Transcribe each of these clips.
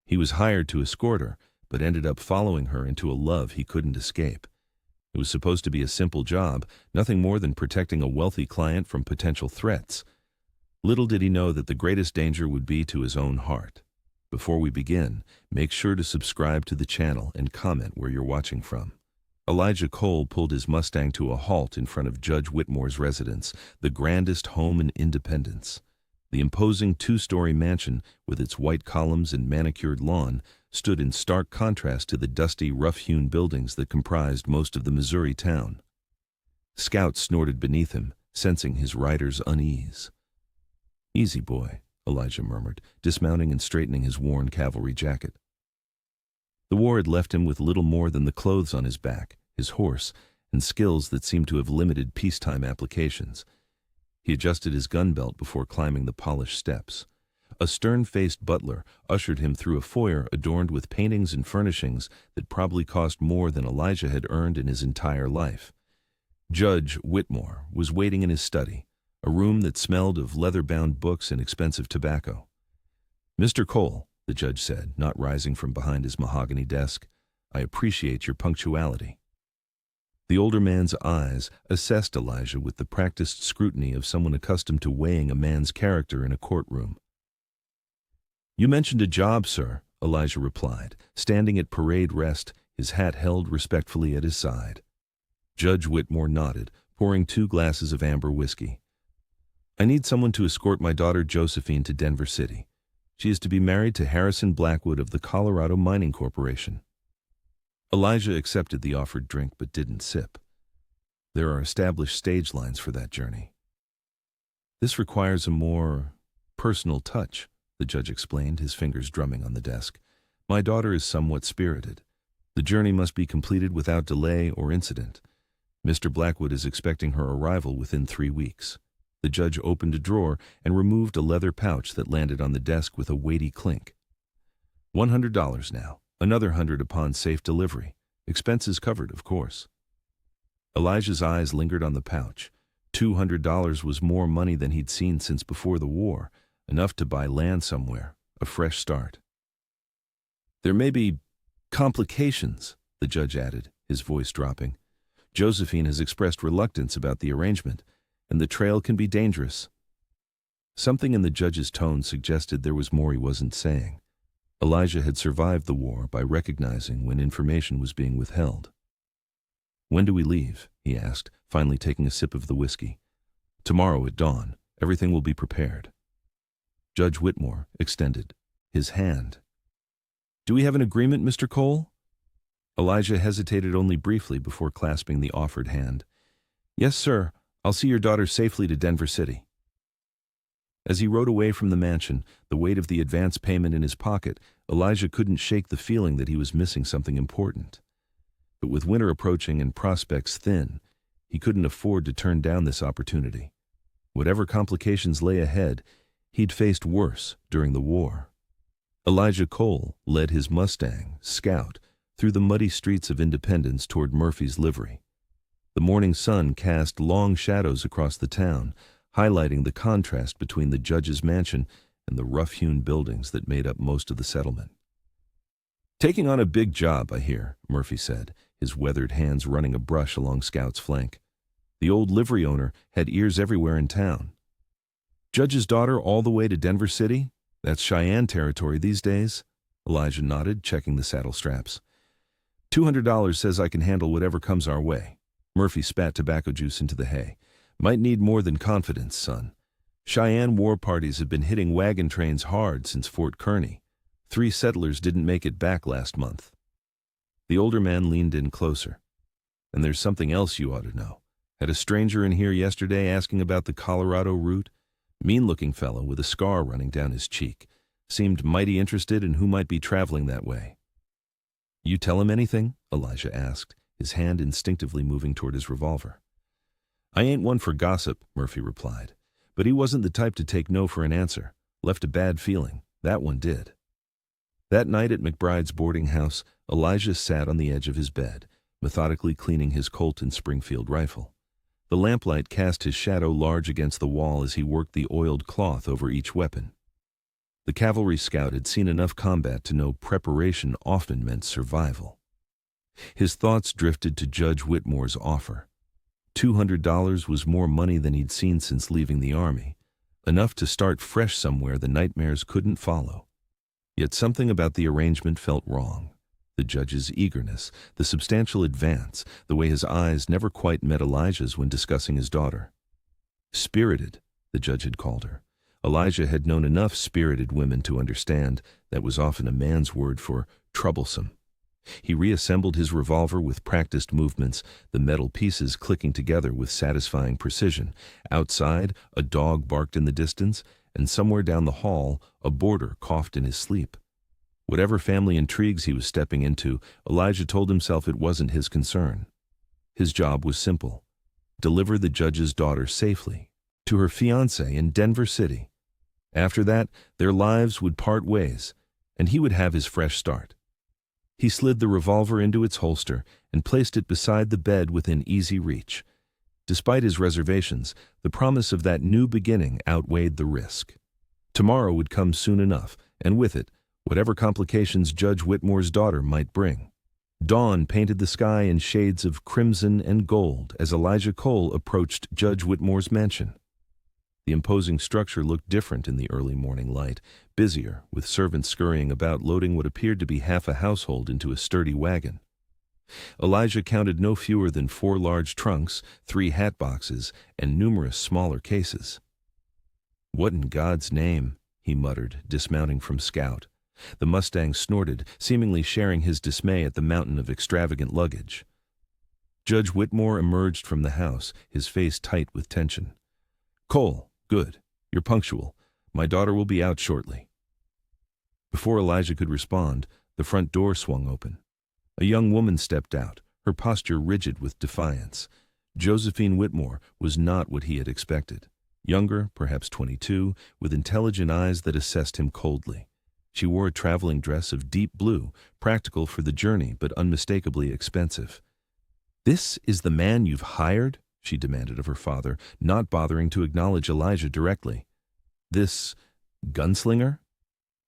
He was hired to escort her, but ended up following her into a love he couldn't escape. It was supposed to be a simple job, nothing more than protecting a wealthy client from potential threats. Little did he know that the greatest danger would be to his own heart. Before we begin, make sure to subscribe to the channel and comment where you're watching from. Elijah Cole pulled his Mustang to a halt in front of Judge Whitmore's residence, the grandest home in Independence. The imposing two-story mansion, with its white columns and manicured lawn, stood in stark contrast to the dusty, rough-hewn buildings that comprised most of the Missouri town. Scouts snorted beneath him, sensing his rider's unease. "Easy, boy," Elijah murmured, dismounting and straightening his worn cavalry jacket. The war had left him with little more than the clothes on his back, his horse, and skills that seemed to have limited peacetime applications. He adjusted his gun belt before climbing the polished steps. A stern-faced butler ushered him through a foyer adorned with paintings and furnishings that probably cost more than Elijah had earned in his entire life. Judge Whitmore was waiting in his study, a room that smelled of leather-bound books and expensive tobacco. "Mr. Cole," the judge said, not rising from behind his mahogany desk, "I appreciate your punctuality." The older man's eyes assessed Elijah with the practiced scrutiny of someone accustomed to weighing a man's character in a courtroom. "You mentioned a job, sir," Elijah replied, standing at parade rest, his hat held respectfully at his side. Judge Whitmore nodded, pouring 2 glasses of amber whiskey. "I need someone to escort my daughter Josephine to Denver City. She is to be married to Harrison Blackwood of the Colorado Mining Corporation." Elijah accepted the offered drink but didn't sip. "There are established stage lines for that journey. This requires a more personal touch," the judge explained, his fingers drumming on the desk. "My daughter is somewhat spirited. The journey must be completed without delay or incident. Mr. Blackwood is expecting her arrival within 3 weeks. The judge opened a drawer and removed a leather pouch that landed on the desk with a weighty clink. $100 now, another 100 upon safe delivery. Expenses covered, of course." Elijah's eyes lingered on the pouch. $200 was more money than he'd seen since before the war, enough to buy land somewhere, a fresh start. "There may be complications," the judge added, his voice dropping. "Josephine has expressed reluctance about the arrangement, and the trail can be dangerous." Something in the judge's tone suggested there was more he wasn't saying. Elijah had survived the war by recognizing when information was being withheld. "When do we leave?" he asked, finally taking a sip of the whiskey. "Tomorrow at dawn. Everything will be prepared." Judge Whitmore extended his hand. "Do we have an agreement, Mr. Cole?" Elijah hesitated only briefly before clasping the offered hand. "Yes, sir. I'll see your daughter safely to Denver City." As he rode away from the mansion, the weight of the advance payment in his pocket, Elijah couldn't shake the feeling that he was missing something important. But with winter approaching and prospects thin, he couldn't afford to turn down this opportunity. Whatever complications lay ahead, he'd faced worse during the war. Elijah Cole led his Mustang, Scout, through the muddy streets of Independence toward Murphy's livery. The morning sun cast long shadows across the town, highlighting the contrast between the judge's mansion and the rough-hewn buildings that made up most of the settlement. "Taking on a big job, I hear," Murphy said, his weathered hands running a brush along Scout's flank. The old livery owner had ears everywhere in town. "Judge's daughter all the way to Denver City? That's Cheyenne territory these days." Elijah nodded, checking the saddle straps. $200 says I can handle whatever comes our way." Murphy spat tobacco juice into the hay. "Might need more than confidence, son. Cheyenne war parties have been hitting wagon trains hard since Fort Kearny. 3 settlers didn't make it back last month." The older man leaned in closer. "And there's something else you ought to know. Had a stranger in here yesterday asking about the Colorado route. Mean-looking fellow with a scar running down his cheek. Seemed mighty interested in who might be traveling that way." "You tell him anything?" Elijah asked, his hand instinctively moving toward his revolver. "I ain't one for gossip," Murphy replied, but he wasn't the type to take no for an answer. Left a bad feeling. That one did. That night at McBride's boarding house, Elijah sat on the edge of his bed, methodically cleaning his Colt and Springfield rifle. The lamplight cast his shadow large against the wall as he worked the oiled cloth over each weapon. The cavalry scout had seen enough combat to know preparation often meant survival. His thoughts drifted to Judge Whitmore's offer. $200 was more money than he'd seen since leaving the army, enough to start fresh somewhere the nightmares couldn't follow. Yet something about the arrangement felt wrong. The judge's eagerness, the substantial advance, the way his eyes never quite met Elijah's when discussing his daughter. Spirited, the judge had called her. Elijah had known enough spirited women to understand that was often a man's word for troublesome. He reassembled his revolver with practiced movements, the metal pieces clicking together with satisfying precision. Outside, a dog barked in the distance, and somewhere down the hall, a boarder coughed in his sleep. Whatever family intrigues he was stepping into, Elijah told himself it wasn't his concern. His job was simple: deliver the judge's daughter safely to her fiancé in Denver City. After that, their lives would part ways, and he would have his fresh start. He slid the revolver into its holster and placed it beside the bed within easy reach. Despite his reservations, the promise of that new beginning outweighed the risk. Tomorrow would come soon enough, and with it, whatever complications Judge Whitmore's daughter might bring. Dawn painted the sky in shades of crimson and gold as Elijah Cole approached Judge Whitmore's mansion. The imposing structure looked different in the early morning light, busier, with servants scurrying about loading what appeared to be half a household into a sturdy wagon. Elijah counted no fewer than 4 large trunks, 3 hat boxes, and numerous smaller cases. "What in God's name?" he muttered, dismounting from Scout. The Mustang snorted, seemingly sharing his dismay at the mountain of extravagant luggage. Judge Whitmore emerged from the house, his face tight with tension. "Cole, good. You're punctual. My daughter will be out shortly." Before Elijah could respond, the front door swung open. A young woman stepped out, her posture rigid with defiance. Josephine Whitmore was not what he had expected. Younger, perhaps 22, with intelligent eyes that assessed him coldly. She wore a traveling dress of deep blue, practical for the journey but unmistakably expensive. "This is the man you've hired?" she demanded of her father, not bothering to acknowledge Elijah directly. "This gunslinger?"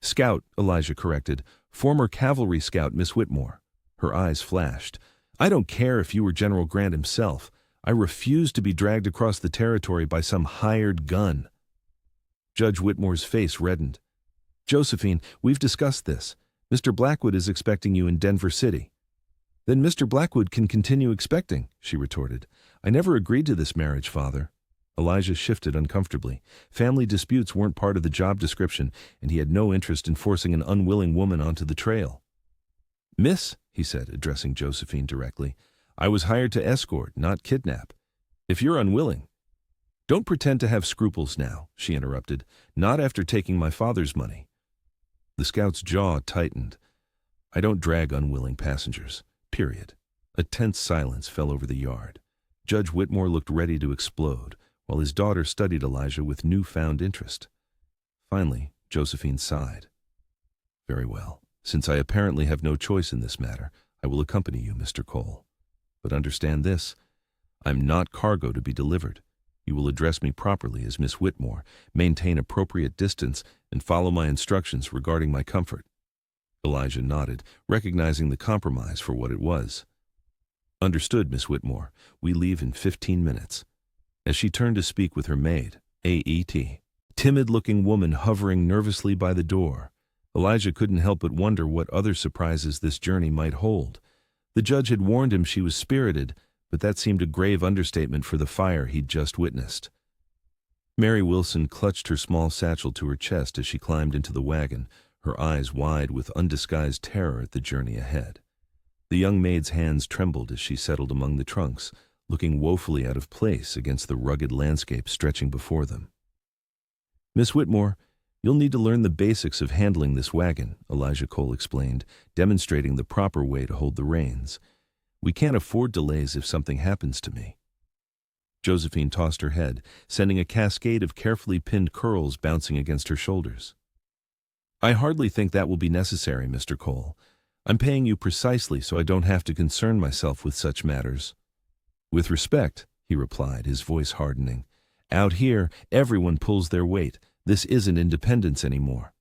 "Scout," Elijah corrected. "Former cavalry scout, Miss Whitmore." Her eyes flashed. "I don't care if you were General Grant himself. I refuse to be dragged across the territory by some hired gun." Judge Whitmore's face reddened. "Josephine, we've discussed this. Mr. Blackwood is expecting you in Denver City." "Then Mr. Blackwood can continue expecting," she retorted. "I never agreed to this marriage, Father." Elijah shifted uncomfortably. Family disputes weren't part of the job description, and he had no interest in forcing an unwilling woman onto the trail. "Miss," he said, addressing Josephine directly, "I was hired to escort, not kidnap. If you're unwilling—" "Don't pretend to have scruples now," she interrupted. "Not after taking my father's money." The scout's jaw tightened. "I don't drag unwilling passengers. Period." A tense silence fell over the yard. Judge Whitmore looked ready to explode, while his daughter studied Elijah with newfound interest. Finally, Josephine sighed. "Very well. Since I apparently have no choice in this matter, I will accompany you, Mr. Cole. But understand this, I'm not cargo to be delivered. You will address me properly as Miss Whitmore, maintain appropriate distance, and follow my instructions regarding my comfort." Elijah nodded, recognizing the compromise for what it was. "Understood, Miss Whitmore. We leave in 15 minutes. As she turned to speak with her maid, A.E.T., timid-looking woman hovering nervously by the door, Elijah couldn't help but wonder what other surprises this journey might hold. The judge had warned him she was spirited, but that seemed a grave understatement for the fire he'd just witnessed. Mary Wilson clutched her small satchel to her chest as she climbed into the wagon, her eyes wide with undisguised terror at the journey ahead. The young maid's hands trembled as she settled among the trunks, looking woefully out of place against the rugged landscape stretching before them. "Miss Whitmore, you'll need to learn the basics of handling this wagon," Elijah Cole explained, demonstrating the proper way to hold the reins. "We can't afford delays if something happens to me." Josephine tossed her head, sending a cascade of carefully pinned curls bouncing against her shoulders. "I hardly think that will be necessary, Mr. Cole. I'm paying you precisely so I don't have to concern myself with such matters." "With respect," he replied, his voice hardening. "Out here, everyone pulls their weight. This isn't independence anymore."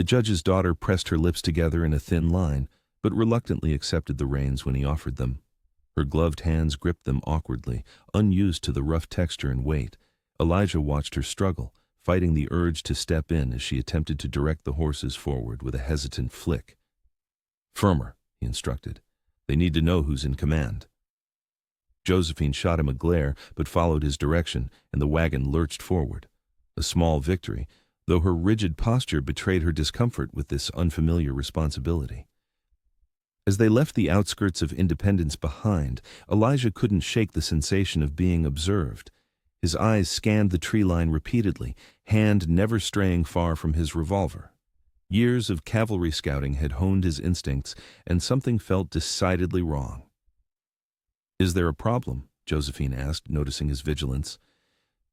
The judge's daughter pressed her lips together in a thin line, but reluctantly accepted the reins when he offered them. Her gloved hands gripped them awkwardly, unused to the rough texture and weight. Elijah watched her struggle, fighting the urge to step in as she attempted to direct the horses forward with a hesitant flick. "Firmer," he instructed. "They need to know who's in command." Josephine shot him a glare, but followed his direction, and the wagon lurched forward. A small victory, though her rigid posture betrayed her discomfort with this unfamiliar responsibility. As they left the outskirts of Independence behind, Elijah couldn't shake the sensation of being observed. His eyes scanned the tree line repeatedly, hand never straying far from his revolver. Years of cavalry scouting had honed his instincts, and something felt decidedly wrong. "Is there a problem?" Josephine asked, noticing his vigilance.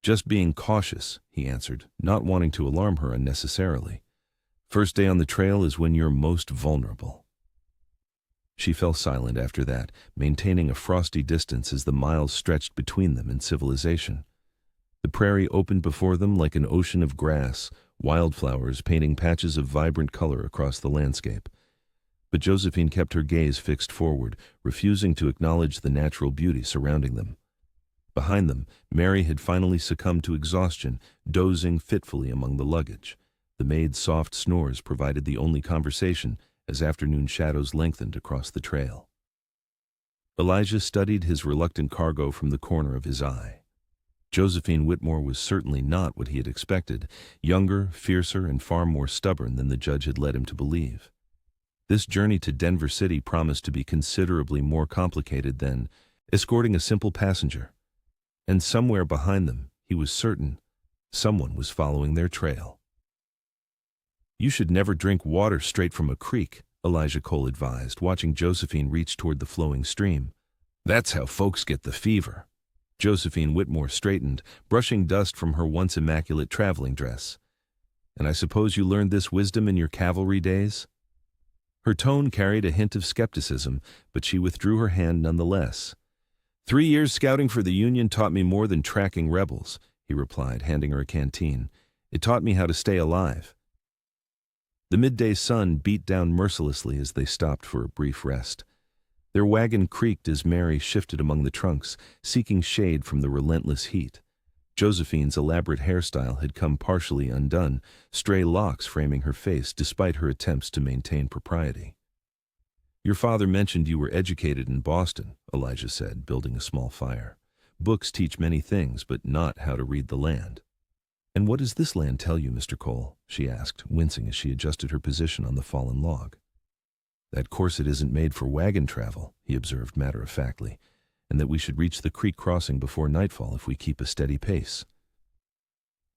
"Just being cautious," he answered, not wanting to alarm her unnecessarily. "First day on the trail is when you're most vulnerable." She fell silent after that, maintaining a frosty distance as the miles stretched between them and civilization. The prairie opened before them like an ocean of grass, wildflowers painting patches of vibrant color across the landscape. But Josephine kept her gaze fixed forward, refusing to acknowledge the natural beauty surrounding them. Behind them, Mary had finally succumbed to exhaustion, dozing fitfully among the luggage. The maid's soft snores provided the only conversation as afternoon shadows lengthened across the trail. Elijah studied his reluctant cargo from the corner of his eye. Josephine Whitmore was certainly not what he had expected, younger, fiercer, and far more stubborn than the judge had led him to believe. This journey to Denver City promised to be considerably more complicated than escorting a simple passenger. And somewhere behind them, he was certain, someone was following their trail. "You should never drink water straight from a creek," Elijah Cole advised, watching Josephine reach toward the flowing stream. "That's how folks get the fever." Josephine Whitmore straightened, brushing dust from her once immaculate traveling dress. "And I suppose you learned this wisdom in your cavalry days?" Her tone carried a hint of skepticism, but she withdrew her hand nonetheless. 3 years scouting for the Union taught me more than tracking rebels," he replied, handing her a canteen. "It taught me how to stay alive." The midday sun beat down mercilessly as they stopped for a brief rest. Their wagon creaked as Mary shifted among the trunks, seeking shade from the relentless heat. Josephine's elaborate hairstyle had come partially undone, stray locks framing her face despite her attempts to maintain propriety. "Your father mentioned you were educated in Boston," Elijah said, building a small fire. "Books teach many things, but not how to read the land." "And what does this land tell you, Mr. Cole?" she asked, wincing as she adjusted her position on the fallen log. "That corset isn't made for wagon travel," he observed matter-of-factly, "and that we should reach the creek crossing before nightfall if we keep a steady pace."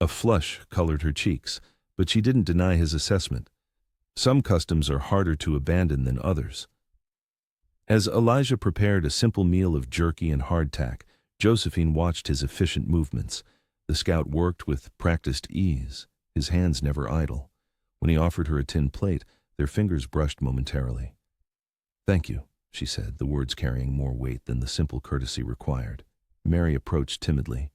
A flush colored her cheeks, but she didn't deny his assessment. Some customs are harder to abandon than others. As Elijah prepared a simple meal of jerky and hardtack, Josephine watched his efficient movements. The scout worked with practiced ease, his hands never idle. When he offered her a tin plate, their fingers brushed momentarily. "Thank you," she said, the words carrying more weight than the simple courtesy required. Mary approached timidly.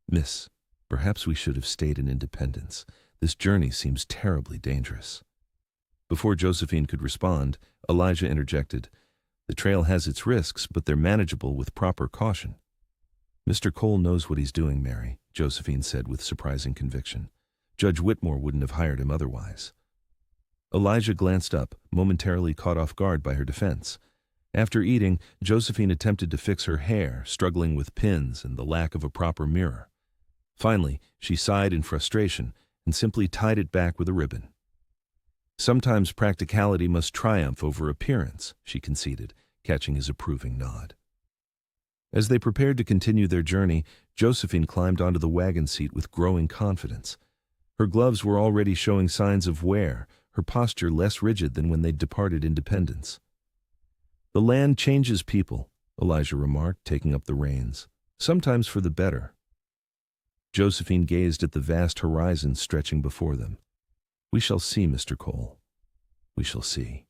"Miss, perhaps we should have stayed in Independence. This journey seems terribly dangerous." Before Josephine could respond, Elijah interjected, "The trail has its risks, but they're manageable with proper caution." "Mr. Cole knows what he's doing, Mary," Josephine said with surprising conviction. "Judge Whitmore wouldn't have hired him otherwise." Elijah glanced up, momentarily caught off guard by her defense. After eating, Josephine attempted to fix her hair, struggling with pins and the lack of a proper mirror. Finally, she sighed in frustration and simply tied it back with a ribbon. "Sometimes practicality must triumph over appearance," she conceded, catching his approving nod. As they prepared to continue their journey, Josephine climbed onto the wagon seat with growing confidence. Her gloves were already showing signs of wear, her posture less rigid than when they'd departed Independence. "The land changes people," Elijah remarked, taking up the reins, "sometimes for the better." Josephine gazed at the vast horizon stretching before them. "We shall see, Mr. Cole. We shall see."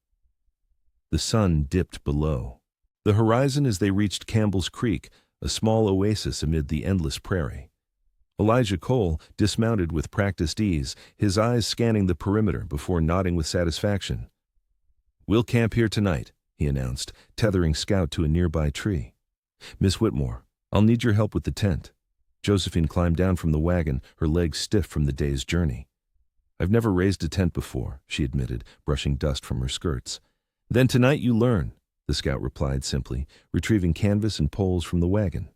The sun dipped below. The horizon as they reached Campbell's Creek, a small oasis amid the endless prairie. Elijah Cole dismounted with practiced ease, his eyes scanning the perimeter before nodding with satisfaction. "We'll camp here tonight," he announced, tethering Scout to a nearby tree. "Miss Whitmore, I'll need your help with the tent." Josephine climbed down from the wagon, her legs stiff from the day's journey. "I've never raised a tent before," she admitted, brushing dust from her skirts. "Then tonight you learn," the Scout replied simply, retrieving canvas and poles from the wagon.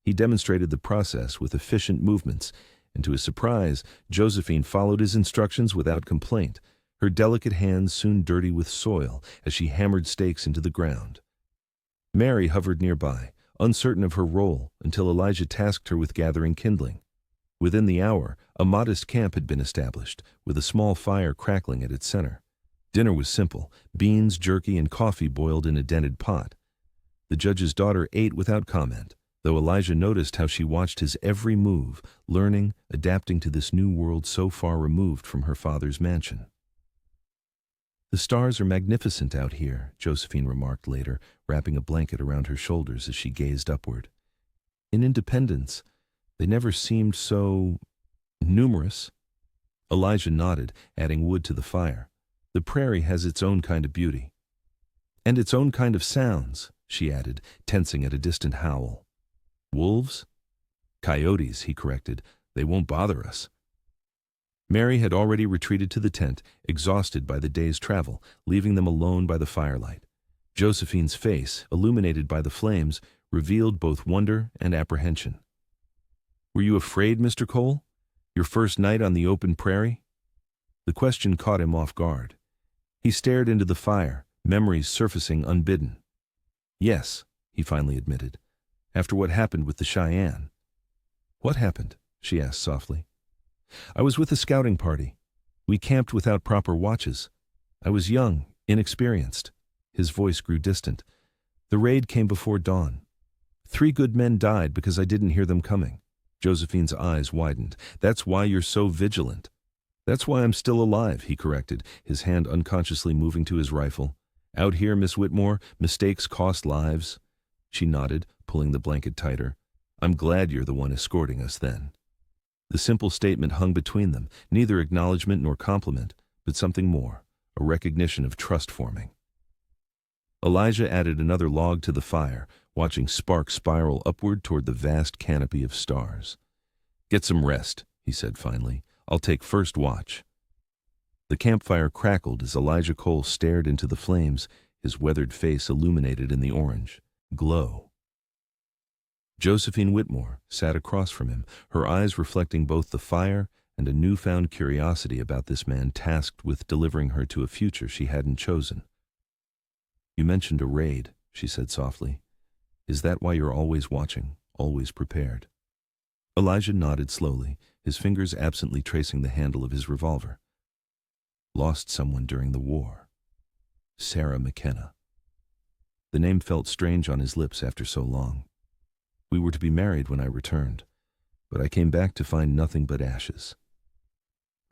He demonstrated the process with efficient movements, and to his surprise, Josephine followed his instructions without complaint, her delicate hands soon dirty with soil as she hammered stakes into the ground. Mary hovered nearby, uncertain of her role, until Elijah tasked her with gathering kindling. Within the hour, a modest camp had been established, with a small fire crackling at its center. Dinner was simple: beans, jerky, and coffee boiled in a dented pot. The judge's daughter ate without comment, though Elijah noticed how she watched his every move, learning, adapting to this new world so far removed from her father's mansion. "The stars are magnificent out here," Josephine remarked later, wrapping a blanket around her shoulders as she gazed upward. "In Independence, they never seemed so numerous." Elijah nodded, adding wood to the fire. "The prairie has its own kind of beauty." "And its own kind of sounds," she added, tensing at a distant howl. "Wolves?" "Coyotes," he corrected. "They won't bother us." Mary had already retreated to the tent, exhausted by the day's travel, leaving them alone by the firelight. Josephine's face, illuminated by the flames, revealed both wonder and apprehension. "Were you afraid, Mr. Cole? Your first night on the open prairie?" The question caught him off guard. He stared into the fire, memories surfacing unbidden. "Yes," he finally admitted, "after what happened with the Cheyenne." "What happened?" she asked softly. "I was with a scouting party. We camped without proper watches. I was young, inexperienced." His voice grew distant. "The raid came before dawn. 3 good men died because I didn't hear them coming." Josephine's eyes widened. "That's why you're so vigilant." "That's why I'm still alive," he corrected, his hand unconsciously moving to his rifle. "Out here, Miss Whitmore, mistakes cost lives." She nodded, pulling the blanket tighter. "I'm glad you're the one escorting us then." The simple statement hung between them, neither acknowledgement nor compliment, but something more, a recognition of trust forming. Elijah added another log to the fire, watching sparks spiral upward toward the vast canopy of stars. "Get some rest," he said finally. "I'll take first watch." The campfire crackled as Elijah Cole stared into the flames, his weathered face illuminated in the orange glow. Josephine Whitmore sat across from him, her eyes reflecting both the fire and a newfound curiosity about this man tasked with delivering her to a future she hadn't chosen. "You mentioned a raid," she said softly. "Is that why you're always watching, always prepared?" Elijah nodded slowly, his fingers absently tracing the handle of his revolver. "Lost someone during the war. Sarah McKenna." The name felt strange on his lips after so long. "We were to be married when I returned, but I came back to find nothing but ashes."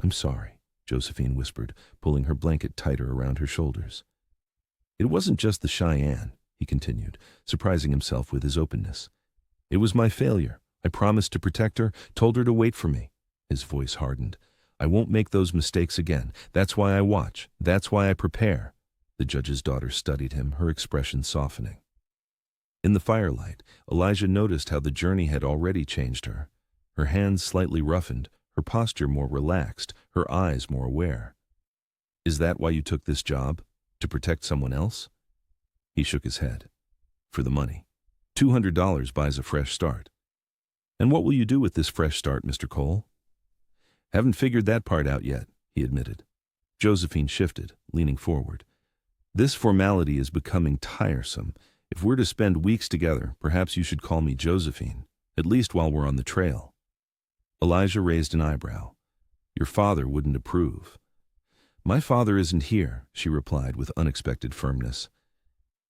"I'm sorry," Josephine whispered, pulling her blanket tighter around her shoulders. "It wasn't just the Cheyenne," he continued, surprising himself with his openness. "It was my failure. I promised to protect her, told her to wait for me." His voice hardened. "I won't make those mistakes again. That's why I watch. That's why I prepare." The judge's daughter studied him, her expression softening. In the firelight, Elijah noticed how the journey had already changed her. Her hands slightly roughened, her posture more relaxed, her eyes more aware. "Is that why you took this job? To protect someone else?" He shook his head. "For the money. $200 buys a fresh start." "And what will you do with this fresh start, Mr. Cole?" "Haven't figured that part out yet," he admitted. Josephine shifted, leaning forward. "This formality is becoming tiresome. If we're to spend weeks together, perhaps you should call me Josephine, at least while we're on the trail." Elijah raised an eyebrow. "Your father wouldn't approve." "My father isn't here," she replied with unexpected firmness.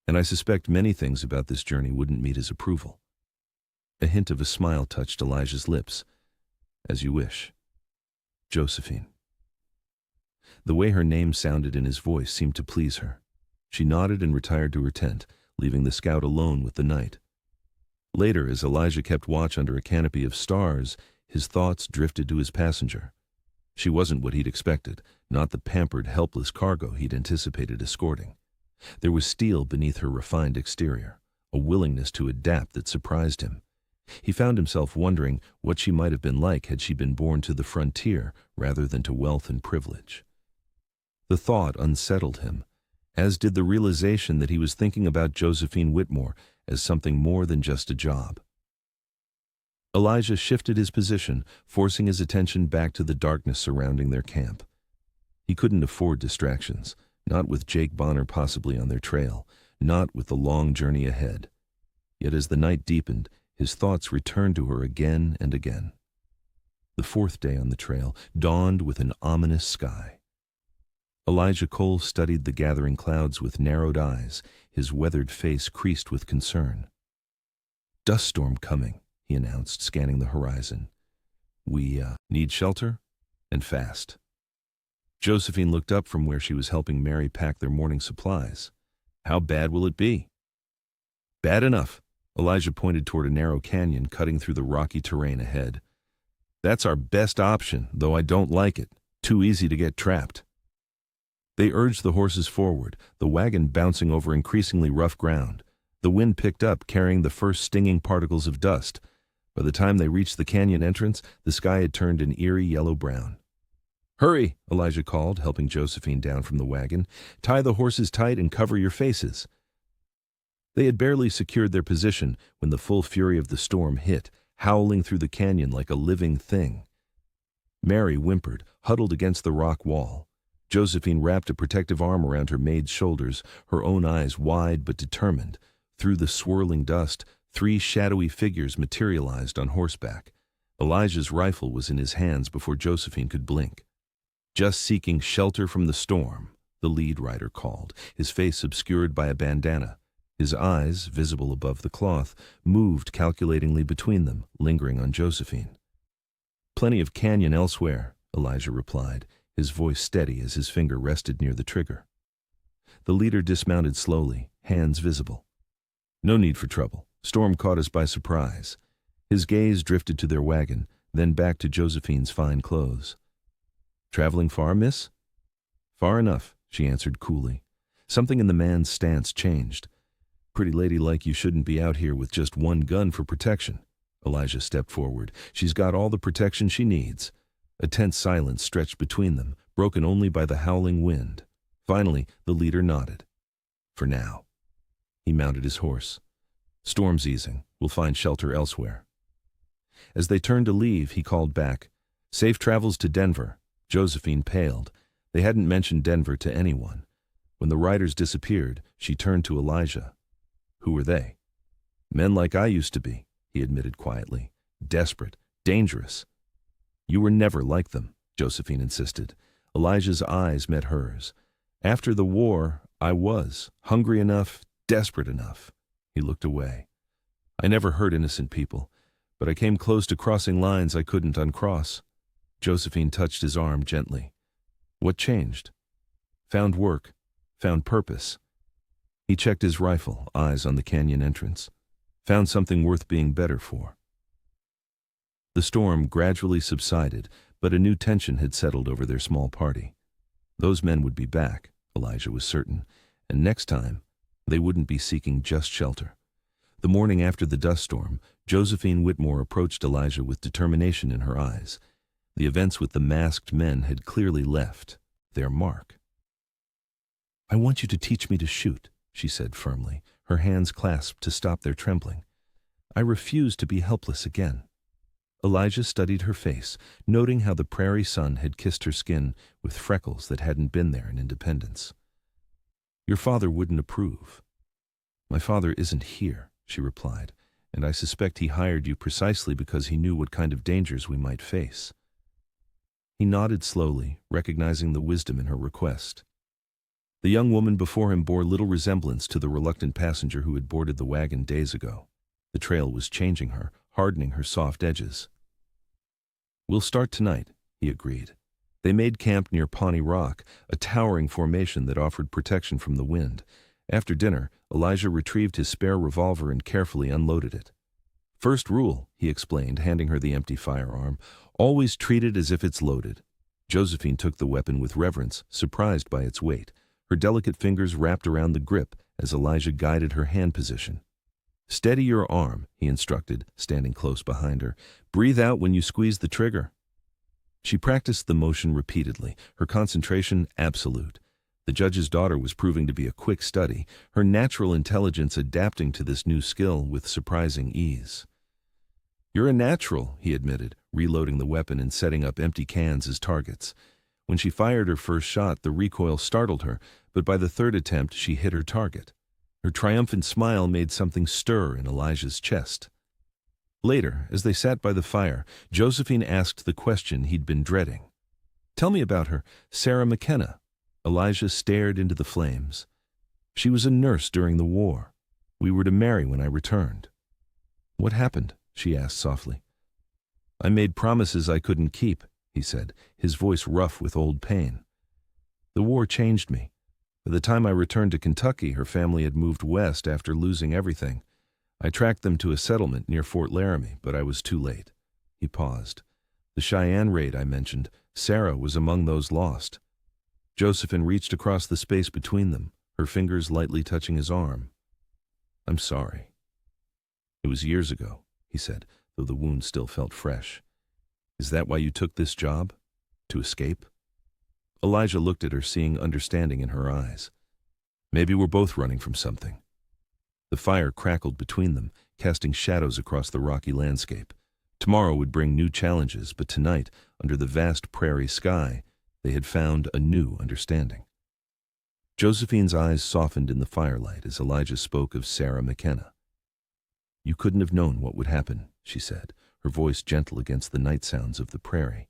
"And I suspect many things about this journey wouldn't meet his approval." A hint of a smile touched Elijah's lips. "As you wish. Josephine." The way her name sounded in his voice seemed to please her. She nodded and retired to her tent, leaving the scout alone with the night. Later, as Elijah kept watch under a canopy of stars, His thoughts drifted to his passenger. She wasn't what he'd expected, not the pampered, helpless cargo he'd anticipated escorting. There was steel beneath her refined exterior, a willingness to adapt that surprised him. He found himself wondering what she might have been like had she been born to the frontier rather than to wealth and privilege. The thought unsettled him, as did the realization that he was thinking about Josephine Whitmore as something more than just a job. Elijah shifted his position, forcing his attention back to the darkness surrounding their camp. He couldn't afford distractions, not with Jake Bonner possibly on their trail, not with the long journey ahead. Yet as the night deepened, his thoughts returned to her again and again. The fourth day on the trail dawned with an ominous sky. Elijah Cole studied the gathering clouds with narrowed eyes, his weathered face creased with concern. "Dust storm coming," he announced, scanning the horizon. "We need shelter, and fast." Josephine looked up from where she was helping Mary pack their morning supplies. "How bad will it be?" "Bad enough." Elijah pointed toward a narrow canyon cutting through the rocky terrain ahead. "That's our best option, though I don't like it. Too easy to get trapped." They urged the horses forward, the wagon bouncing over increasingly rough ground. The wind picked up, carrying the first stinging particles of dust. By the time they reached the canyon entrance, the sky had turned an eerie yellow-brown. "Hurry," Elijah called, helping Josephine down from the wagon. "Tie the horses tight and cover your faces." They had barely secured their position when the full fury of the storm hit, howling through the canyon like a living thing. Mary whimpered, huddled against the rock wall. Josephine wrapped a protective arm around her maid's shoulders, her own eyes wide but determined. Through the swirling dust, 3 shadowy figures materialized on horseback. Elijah's rifle was in his hands before Josephine could blink. "Just seeking shelter from the storm," the lead rider called, his face obscured by a bandana. His eyes, visible above the cloth, moved calculatingly between them, lingering on Josephine. "Plenty of canyon elsewhere," Elijah replied, his voice steady as his finger rested near the trigger. The leader dismounted slowly, hands visible. "No need for trouble. Storm caught us by surprise." His gaze drifted to their wagon, then back to Josephine's fine clothes. "Traveling far, miss?" "Far enough," she answered coolly. Something in the man's stance changed. "Pretty lady like you shouldn't be out here with just one gun for protection." Elijah stepped forward. "She's got all the protection she needs." A tense silence stretched between them, broken only by the howling wind. Finally, the leader nodded. "For now." He mounted his horse. "Storm's easing. We'll find shelter elsewhere." As they turned to leave, he called back, "Safe travels to Denver." Josephine paled. They hadn't mentioned Denver to anyone. When the riders disappeared, she turned to Elijah. "Who were they?" "Men like I used to be," he admitted quietly. "Desperate, dangerous." "You were never like them," Josephine insisted. Elijah's eyes met hers. "After the war, I was hungry enough, desperate enough." He looked away. "I never hurt innocent people, but I came close to crossing lines I couldn't uncross." Josephine touched his arm gently. "What changed?" "Found work, found purpose." He checked his rifle, eyes on the canyon entrance. "Found something worth being better for." The storm gradually subsided, but a new tension had settled over their small party. Those men would be back, Elijah was certain, and next time, they wouldn't be seeking just shelter. The morning after the dust storm, Josephine Whitmore approached Elijah with determination in her eyes. The events with the masked men had clearly left their mark. "I want you to teach me to shoot," she said firmly, her hands clasped to stop their trembling. "I refuse to be helpless again." Elijah studied her face, noting how the prairie sun had kissed her skin with freckles that hadn't been there in Independence. "Your father wouldn't approve." "My father isn't here," she replied, "and I suspect he hired you precisely because he knew what kind of dangers we might face." He nodded slowly, recognizing the wisdom in her request. The young woman before him bore little resemblance to the reluctant passenger who had boarded the wagon days ago. The trail was changing her, hardening her soft edges. "We'll start tonight," he agreed. They made camp near Pawnee Rock, a towering formation that offered protection from the wind. After dinner, Elijah retrieved his spare revolver and carefully unloaded it. First rule, he explained, handing her the empty firearm, always treat it as if it's loaded. Josephine took the weapon with reverence, surprised by its weight. Her delicate fingers wrapped around the grip as Elijah guided her hand position. Steady your arm, he instructed, standing close behind her. Breathe out when you squeeze the trigger. She practiced the motion repeatedly, her concentration absolute. The judge's daughter was proving to be a quick study, her natural intelligence adapting to this new skill with surprising ease. You're a natural, he admitted, reloading the weapon and setting up empty cans as targets. When she fired her first shot, the recoil startled her, but by the third attempt she hit her target. Her triumphant smile made something stir in Elijah's chest. Later, as they sat by the fire, Josephine asked the question he'd been dreading. Tell me about her, Sarah McKenna. Elijah stared into the flames. She was a nurse during the war. We were to marry when I returned. What happened? She asked softly. I made promises I couldn't keep, he said, his voice rough with old pain. The war changed me. By the time I returned to Kentucky, her family had moved west after losing everything. I tracked them to a settlement near Fort Laramie, but I was too late. He paused. The Cheyenne raid I mentioned, Sarah was among those lost. Josephine reached across the space between them, her fingers lightly touching his arm. I'm sorry. It was years ago, he said, though the wound still felt fresh. Is that why you took this job? To escape? Elijah looked at her, seeing understanding in her eyes. Maybe we're both running from something. The fire crackled between them, casting shadows across the rocky landscape. Tomorrow would bring new challenges, but tonight, under the vast prairie sky, they had found a new understanding. Josephine's eyes softened in the firelight as Elijah spoke of Sarah McKenna. You couldn't have known what would happen, she said, her voice gentle against the night sounds of the prairie.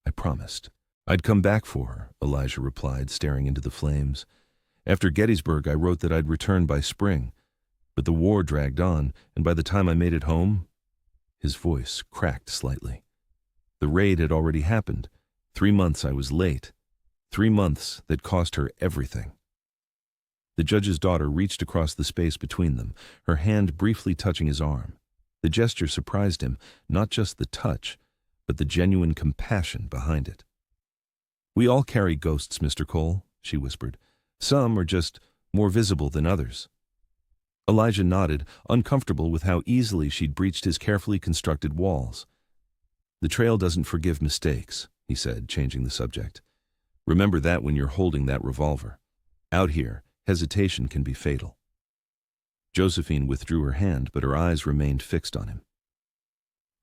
I promised. I'd come back for her, Elijah replied, staring into the flames. After Gettysburg, I wrote that I'd return by spring. But the war dragged on, and by the time I made it home, his voice cracked slightly. The raid had already happened. 3 months I was late. 3 months that cost her everything. The judge's daughter reached across the space between them, her hand briefly touching his arm. The gesture surprised him, not just the touch, but the genuine compassion behind it. We all carry ghosts, Mr. Cole, she whispered. Some are just more visible than others. Elijah nodded, uncomfortable with how easily she'd breached his carefully constructed walls. The trail doesn't forgive mistakes, he said, changing the subject. Remember that when you're holding that revolver. Out here, hesitation can be fatal. Josephine withdrew her hand, but her eyes remained fixed on him.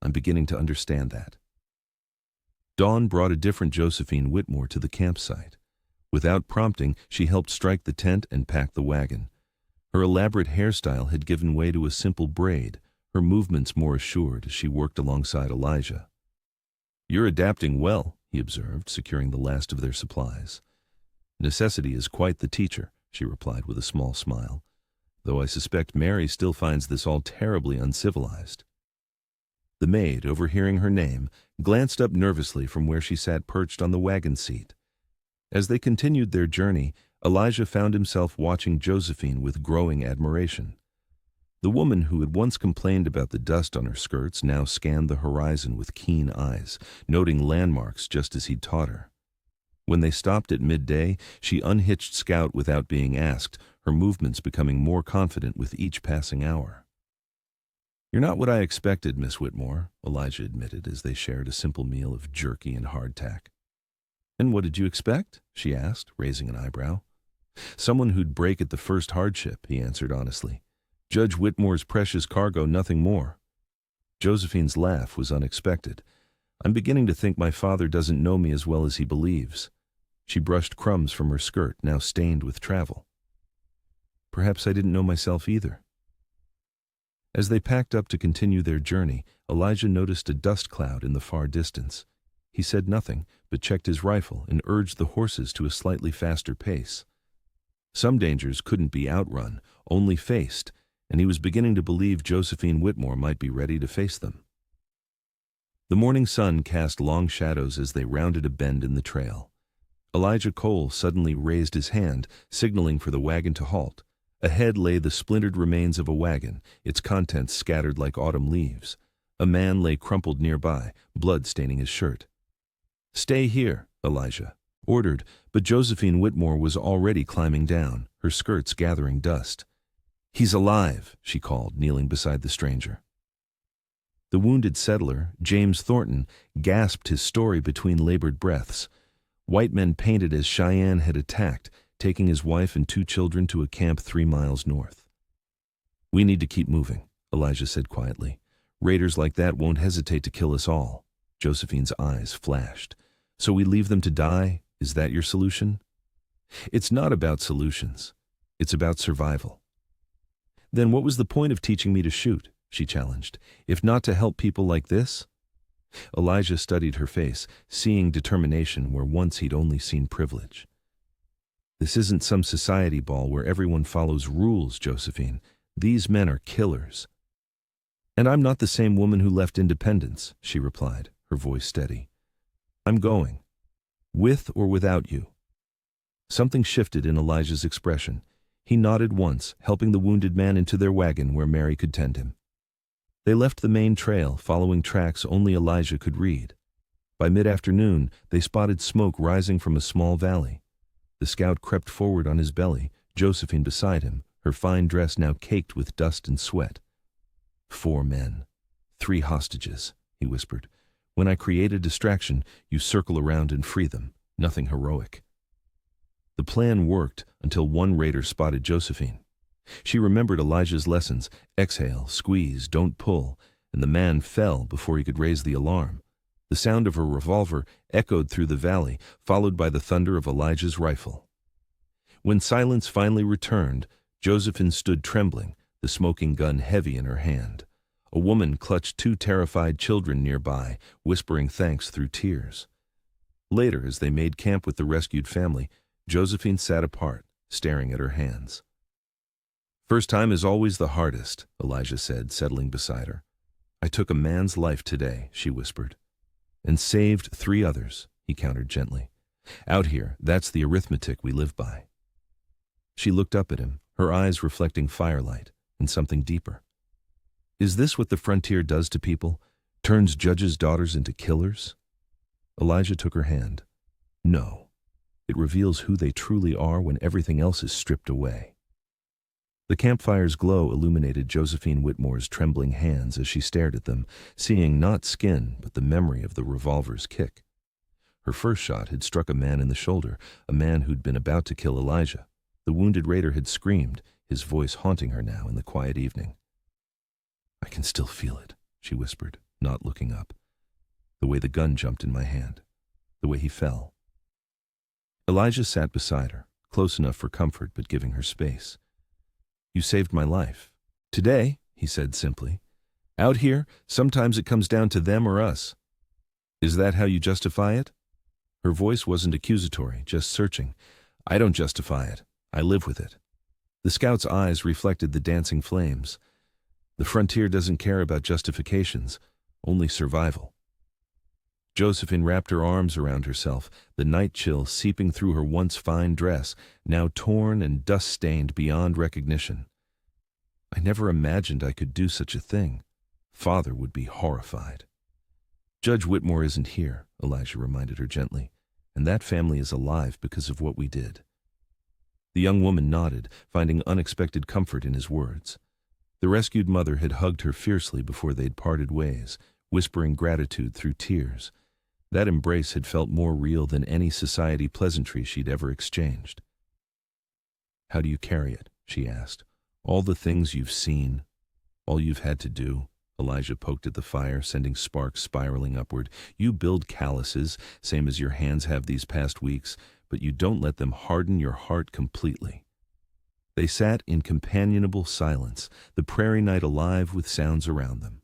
I'm beginning to understand that. Dawn brought a different Josephine Whitmore to the campsite. Without prompting, she helped strike the tent and pack the wagon. Her elaborate hairstyle had given way to a simple braid, her movements more assured as she worked alongside Elijah. You're adapting well, he observed, securing the last of their supplies. Necessity is quite the teacher, she replied with a small smile, though I suspect Mary still finds this all terribly uncivilized. The maid, overhearing her name, glanced up nervously from where she sat perched on the wagon seat. As they continued their journey, Elijah found himself watching Josephine with growing admiration. The woman who had once complained about the dust on her skirts now scanned the horizon with keen eyes, noting landmarks just as he'd taught her. When they stopped at midday, she unhitched Scout without being asked, her movements becoming more confident with each passing hour. You're not what I expected, Miss Whitmore, Elijah admitted as they shared a simple meal of jerky and hardtack. And what did you expect? She asked, raising an eyebrow. Someone who'd break at the first hardship, he answered honestly. Judge Whitmore's precious cargo, nothing more. Josephine's laugh was unexpected. I'm beginning to think my father doesn't know me as well as he believes. She brushed crumbs from her skirt, now stained with travel. Perhaps I didn't know myself either. As they packed up to continue their journey, Elijah noticed a dust cloud in the far distance. He said nothing, but checked his rifle and urged the horses to a slightly faster pace. Some dangers couldn't be outrun, only faced, and he was beginning to believe Josephine Whitmore might be ready to face them. The morning sun cast long shadows as they rounded a bend in the trail. Elijah Cole suddenly raised his hand, signaling for the wagon to halt. Ahead lay the splintered remains of a wagon, its contents scattered like autumn leaves. A man lay crumpled nearby, blood staining his shirt. "Stay here," Elijah ordered, but Josephine Whitmore was already climbing down, her skirts gathering dust. "He's alive," she called, kneeling beside the stranger. The wounded settler, James Thornton, gasped his story between labored breaths. White men painted as Cheyenne had attacked, taking his wife and 2 children to a camp 3 miles north. "We need to keep moving," Elijah said quietly. "Raiders like that won't hesitate to kill us all." Josephine's eyes flashed. "So we leave them to die? Is that your solution?" "It's not about solutions. It's about survival." "Then what was the point of teaching me to shoot?" she challenged. "If not to help people like this?" Elijah studied her face, seeing determination where once he'd only seen privilege. "This isn't some society ball where everyone follows rules, Josephine. These men are killers." "And I'm not the same woman who left Independence," she replied, her voice steady. "I'm going. With or without you." Something shifted in Elijah's expression. He nodded once, helping the wounded man into their wagon where Mary could tend him. They left the main trail, following tracks only Elijah could read. By mid-afternoon, they spotted smoke rising from a small valley. The scout crept forward on his belly, Josephine beside him, her fine dress now caked with dust and sweat. 4 men. 3 hostages, he whispered. "When I create a distraction, you circle around and free them. Nothing heroic." The plan worked until one raider spotted Josephine. She remembered Elijah's lessons: exhale, squeeze, don't pull, and the man fell before he could raise the alarm. The sound of her revolver echoed through the valley, followed by the thunder of Elijah's rifle. When silence finally returned, Josephine stood trembling, the smoking gun heavy in her hand. A woman clutched 2 terrified children nearby, whispering thanks through tears. Later, as they made camp with the rescued family, Josephine sat apart, staring at her hands. "First time is always the hardest," Elijah said, settling beside her. "I took a man's life today," she whispered. "And saved 3 others," he countered gently. "Out here, that's the arithmetic we live by." She looked up at him, her eyes reflecting firelight and something deeper. "Is this what the frontier does to people? Turns judges' daughters into killers?" Elijah took her hand. "No. It reveals who they truly are when everything else is stripped away." The campfire's glow illuminated Josephine Whitmore's trembling hands as she stared at them, seeing not skin but the memory of the revolver's kick. Her first shot had struck a man in the shoulder, a man who'd been about to kill Elijah. The wounded raider had screamed, his voice haunting her now in the quiet evening. "I can still feel it," she whispered, not looking up. "The way the gun jumped in my hand. The way he fell." Elijah sat beside her, close enough for comfort but giving her space. "You saved my life. Today," he said simply. "Out here, sometimes it comes down to them or us." "Is that how you justify it?" Her voice wasn't accusatory, just searching. "I don't justify it. I live with it." The scout's eyes reflected the dancing flames. "The frontier doesn't care about justifications, only survival." Josephine wrapped her arms around herself, the night chill seeping through her once fine dress, now torn and dust-stained beyond recognition. "I never imagined I could do such a thing. Father would be horrified." "Judge Whitmore isn't here," Elijah reminded her gently, "and that family is alive because of what we did." The young woman nodded, finding unexpected comfort in his words. The rescued mother had hugged her fiercely before they'd parted ways, whispering gratitude through tears. That embrace had felt more real than any society pleasantry she'd ever exchanged. "How do you carry it?" she asked. "All the things you've seen, all you've had to do." Elijah poked at the fire, sending sparks spiraling upward. "You build calluses, same as your hands have these past weeks, but you don't let them harden your heart completely." They sat in companionable silence, the prairie night alive with sounds around them.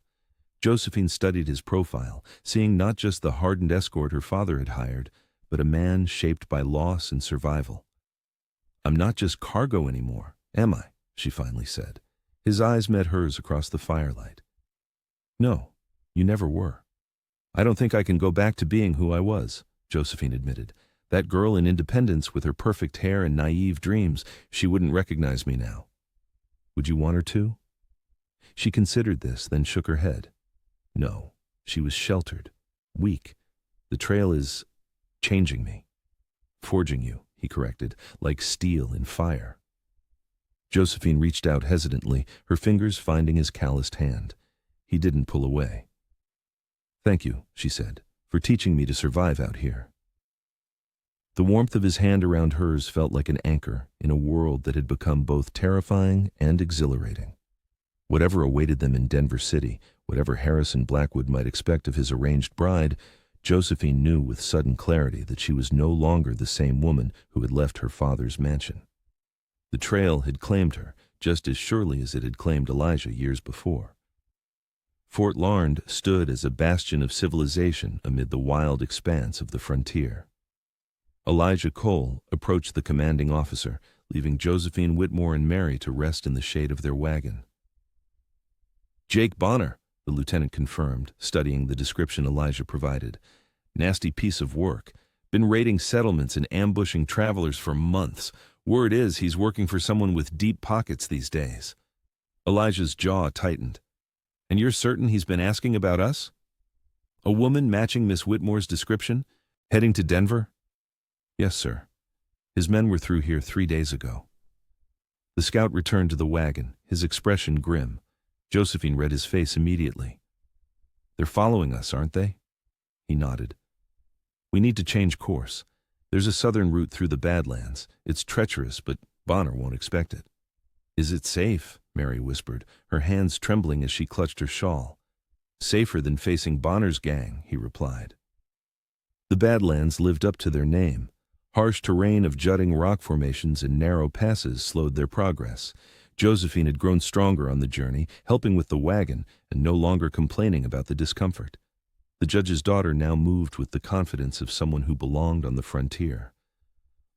Josephine studied his profile, seeing not just the hardened escort her father had hired, but a man shaped by loss and survival. "I'm not just cargo anymore, am I?" she finally said. His eyes met hers across the firelight. "No, you never were." "I don't think I can go back to being who I was," Josephine admitted. "That girl in Independence with her perfect hair and naive dreams, she wouldn't recognize me now. Would you want her to? She considered this, then shook her head. No, she was sheltered, weak. The trail is changing me. Forging you, he corrected, like steel in fire. Josephine reached out hesitantly, her fingers finding his calloused hand. He didn't pull away. Thank you, she said, for teaching me to survive out here. The warmth of his hand around hers felt like an anchor in a world that had become both terrifying and exhilarating. Whatever awaited them in Denver City, whatever Harrison Blackwood might expect of his arranged bride, Josephine knew with sudden clarity that she was no longer the same woman who had left her father's mansion. The trail had claimed her, just as surely as it had claimed Elijah years before. Fort Larned stood as a bastion of civilization amid the wild expanse of the frontier. Elijah Cole approached the commanding officer, leaving Josephine Whitmore and Mary to rest in the shade of their wagon. Jake Bonner, the lieutenant confirmed, studying the description Elijah provided. Nasty piece of work. Been raiding settlements and ambushing travelers for months. Word is he's working for someone with deep pockets these days. Elijah's jaw tightened. And you're certain he's been asking about us? A woman matching Miss Whitmore's description? Heading to Denver? Yes, sir. His men were through here 3 days ago. The scout returned to the wagon, his expression grim. Josephine read his face immediately. They're following us, aren't they? He nodded. We need to change course. There's a southern route through the Badlands. It's treacherous, but Bonner won't expect it. Is it safe? Mary whispered, her hands trembling as she clutched her shawl. Safer than facing Bonner's gang, he replied. The Badlands lived up to their name. Harsh terrain of jutting rock formations and narrow passes slowed their progress. Josephine had grown stronger on the journey, helping with the wagon and no longer complaining about the discomfort. The judge's daughter now moved with the confidence of someone who belonged on the frontier.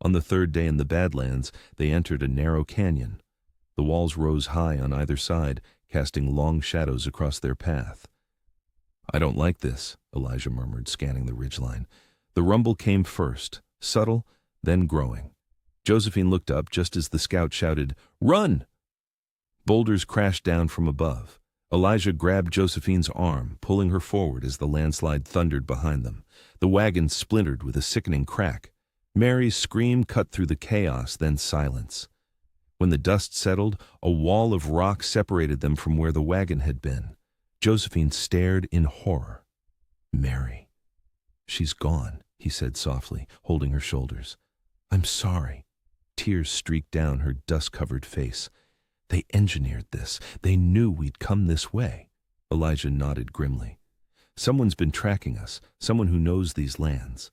On the third day in the Badlands, they entered a narrow canyon. The walls rose high on either side, casting long shadows across their path. I don't like this, Elijah murmured, scanning the ridgeline. The rumble came first, subtle, then growing. Josephine looked up just as the scout shouted, "Run!" Boulders crashed down from above. Elijah grabbed Josephine's arm, pulling her forward as the landslide thundered behind them. The wagon splintered with a sickening crack. Mary's scream cut through the chaos, then silence. When the dust settled, a wall of rock separated them from where the wagon had been. Josephine stared in horror. Mary. She's gone, he said softly, holding her shoulders. I'm sorry. Tears streaked down her dust-covered face. They engineered this. They knew we'd come this way. Elijah nodded grimly. Someone's been tracking us, someone who knows these lands.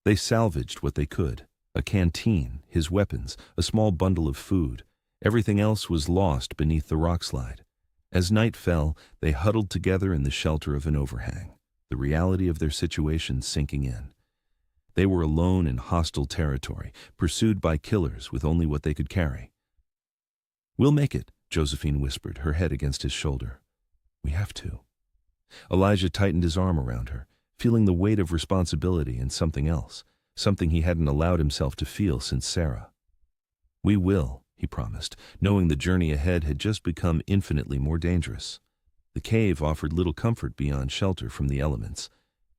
They salvaged what they could. A canteen, his weapons, a small bundle of food. Everything else was lost beneath the rockslide. As night fell, they huddled together in the shelter of an overhang, the reality of their situation sinking in. They were alone in hostile territory, pursued by killers with only what they could carry. We'll make it, Josephine whispered, her head against his shoulder. We have to. Elijah tightened his arm around her, feeling the weight of responsibility and something else, something he hadn't allowed himself to feel since Sarah. We will, he promised, knowing the journey ahead had just become infinitely more dangerous. The cave offered little comfort beyond shelter from the elements.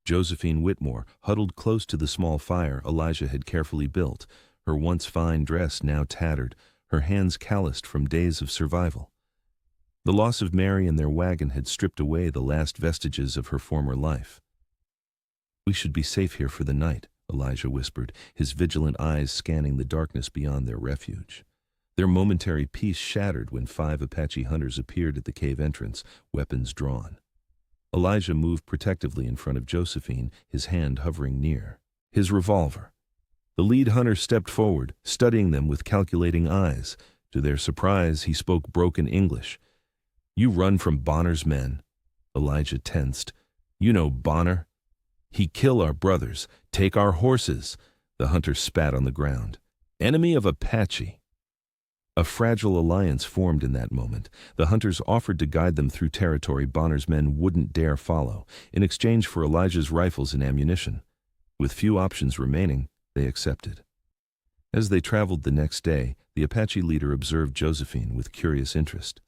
Josephine Whitmore huddled close to the small fire Elijah had carefully built, her once fine dress now tattered, her hands calloused from days of survival. The loss of Mary and their wagon had stripped away the last vestiges of her former life. We should be safe here for the night, Elijah whispered, his vigilant eyes scanning the darkness beyond their refuge. Their momentary peace shattered when 5 Apache hunters appeared at the cave entrance, weapons drawn. Elijah moved protectively in front of Josephine, his hand hovering near. His revolver. The lead hunter stepped forward, studying them with calculating eyes. To their surprise, he spoke broken English. You run from Bonner's men. Elijah tensed. You know Bonner? He kill our brothers, take our horses. The hunter spat on the ground. Enemy of Apache. A fragile alliance formed in that moment. The hunters offered to guide them through territory Bonner's men wouldn't dare follow, in exchange for Elijah's rifles and ammunition. With few options remaining, they accepted. As they traveled the next day, the Apache leader observed Josephine with curious interest.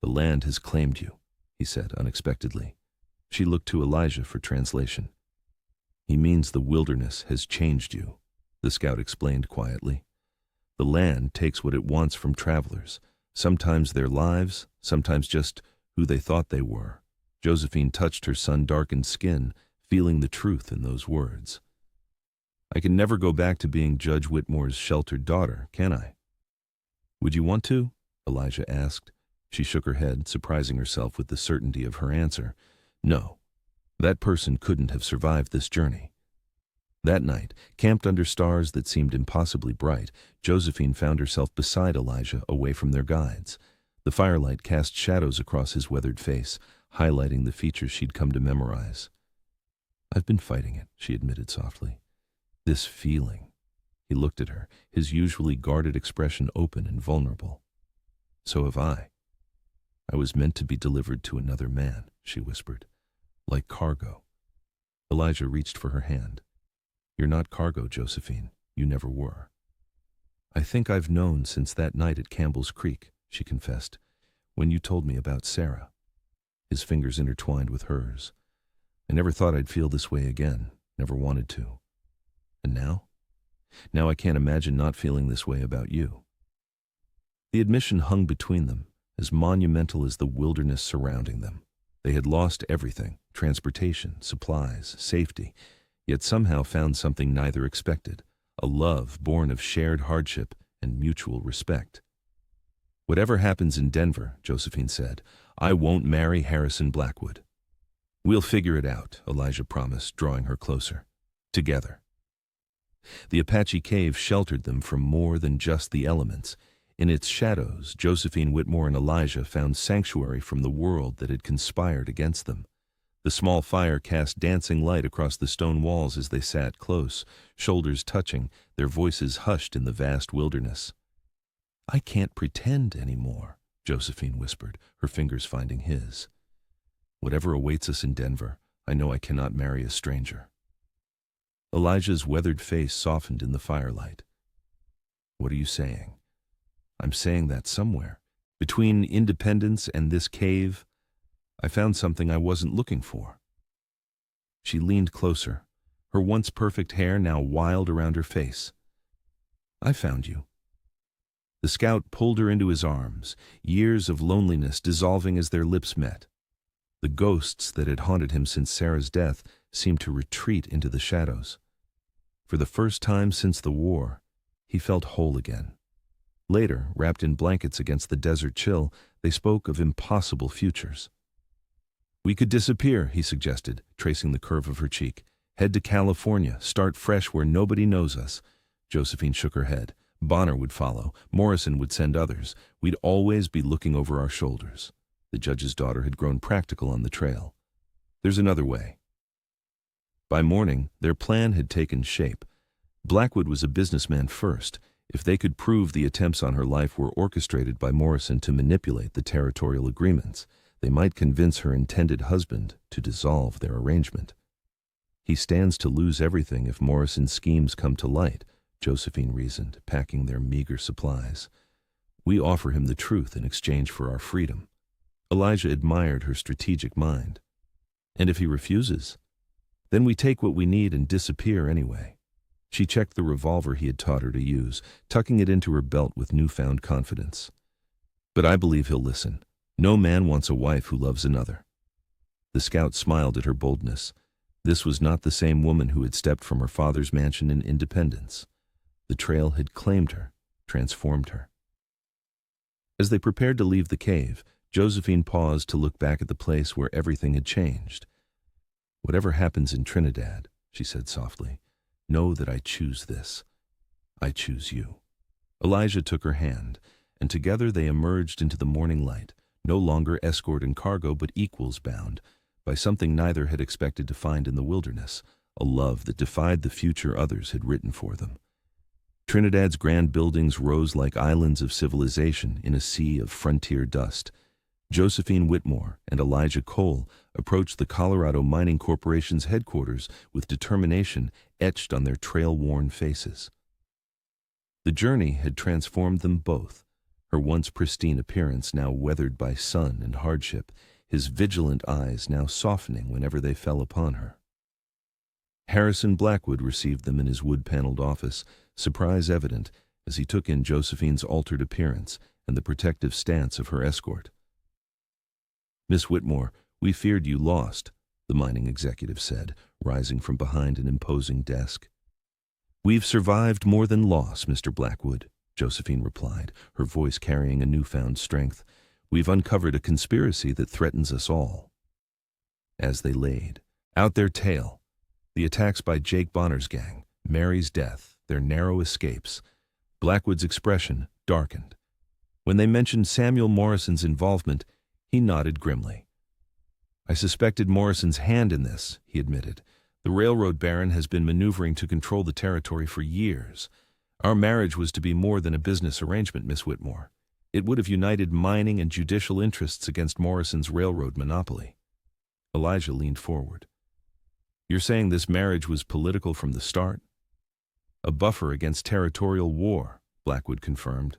"The land has claimed you," he said unexpectedly. She looked to Elijah for translation. "He means the wilderness has changed you," the scout explained quietly. "The land takes what it wants from travelers, sometimes their lives, sometimes just who they thought they were." Josephine touched her sun-darkened skin, feeling the truth in those words. "I can never go back to being Judge Whitmore's sheltered daughter, can I?" "Would you want to?" Elijah asked. She shook her head, surprising herself with the certainty of her answer. "No, that person couldn't have survived this journey." That night, camped under stars that seemed impossibly bright, Josephine found herself beside Elijah, away from their guides. The firelight cast shadows across his weathered face, highlighting the features she'd come to memorize. "I've been fighting it," she admitted softly. "This feeling." He looked at her, his usually guarded expression open and vulnerable. "So have I. I was meant to be delivered to another man," she whispered. "Like cargo." Elijah reached for her hand. "You're not cargo, Josephine. You never were." "I think I've known since that night at Campbell's Creek," she confessed, "when you told me about Sarah." His fingers intertwined with hers. "I never thought I'd feel this way again, never wanted to. And now? Now I can't imagine not feeling this way about you." The admission hung between them, as monumental as the wilderness surrounding them. They had lost everything: transportation, supplies, safety, yet somehow found something neither expected: a love born of shared hardship and mutual respect. "Whatever happens in Denver," Josephine said, "I won't marry Harrison Blackwood." "We'll figure it out," Elijah promised, drawing her closer. "Together." The Apache cave sheltered them from more than just the elements. In its shadows, Josephine Whitmore and Elijah found sanctuary from the world that had conspired against them. The small fire cast dancing light across the stone walls as they sat close, shoulders touching, their voices hushed in the vast wilderness. "I can't pretend anymore," Josephine whispered, her fingers finding his. "Whatever awaits us in Denver, I know I cannot marry a stranger." Elijah's weathered face softened in the firelight. "What are you saying?" "I'm saying that somewhere, between Independence and this cave, I found something I wasn't looking for." She leaned closer, her once perfect hair now wild around her face. "I found you." The scout pulled her into his arms, years of loneliness dissolving as their lips met. The ghosts that had haunted him since Sarah's death seemed to retreat into the shadows. For the first time since the war, he felt whole again. Later, wrapped in blankets against the desert chill, they spoke of impossible futures. "We could disappear," he suggested, tracing the curve of her cheek. "Head to California, start fresh where nobody knows us." Josephine shook her head. "Bonner would follow. Morrison would send others. We'd always be looking over our shoulders." The judge's daughter had grown practical on the trail. "There's another way." By morning, their plan had taken shape. Blackwood was a businessman first. If they could prove the attempts on her life were orchestrated by Morrison to manipulate the territorial agreements, they might convince her intended husband to dissolve their arrangement. "He stands to lose everything if Morrison's schemes come to light," Josephine reasoned, packing their meager supplies. "We offer him the truth in exchange for our freedom." Elijah admired her strategic mind. "And if he refuses? Then we take what we need and disappear anyway." She checked the revolver he had taught her to use, tucking it into her belt with newfound confidence. "But I believe he'll listen. No man wants a wife who loves another." The scout smiled at her boldness. This was not the same woman who had stepped from her father's mansion in Independence. The trail had claimed her, transformed her. As they prepared to leave the cave, Josephine paused to look back at the place where everything had changed. "Whatever happens in Trinidad," she said softly, "know that I choose this. I choose you." Elijah took her hand, and together they emerged into the morning light, no longer escort and cargo but equals bound, by something neither had expected to find in the wilderness, a love that defied the future others had written for them. Trinidad's grand buildings rose like islands of civilization in a sea of frontier dust. Josephine Whitmore and Elijah Cole approached the Colorado Mining Corporation's headquarters with determination etched on their trail-worn faces. The journey had transformed them both, her once pristine appearance now weathered by sun and hardship, his vigilant eyes now softening whenever they fell upon her. Harrison Blackwood received them in his wood-paneled office, surprise evident as he took in Josephine's altered appearance and the protective stance of her escort. "Miss Whitmore, we feared you lost," the mining executive said, rising from behind an imposing desk. "We've survived more than loss, Mr. Blackwood," Josephine replied, her voice carrying a newfound strength. "We've uncovered a conspiracy that threatens us all." As they laid out their tale, the attacks by Jake Bonner's gang, Mary's death, their narrow escapes, Blackwood's expression darkened. When they mentioned Samuel Morrison's involvement, he nodded grimly. "I suspected Morrison's hand in this," he admitted. "The railroad baron has been maneuvering to control the territory for years. Our marriage was to be more than a business arrangement, Miss Whitmore. It would have united mining and judicial interests against Morrison's railroad monopoly." Elijah leaned forward. "You're saying this marriage was political from the start?" "A buffer against territorial war," Blackwood confirmed.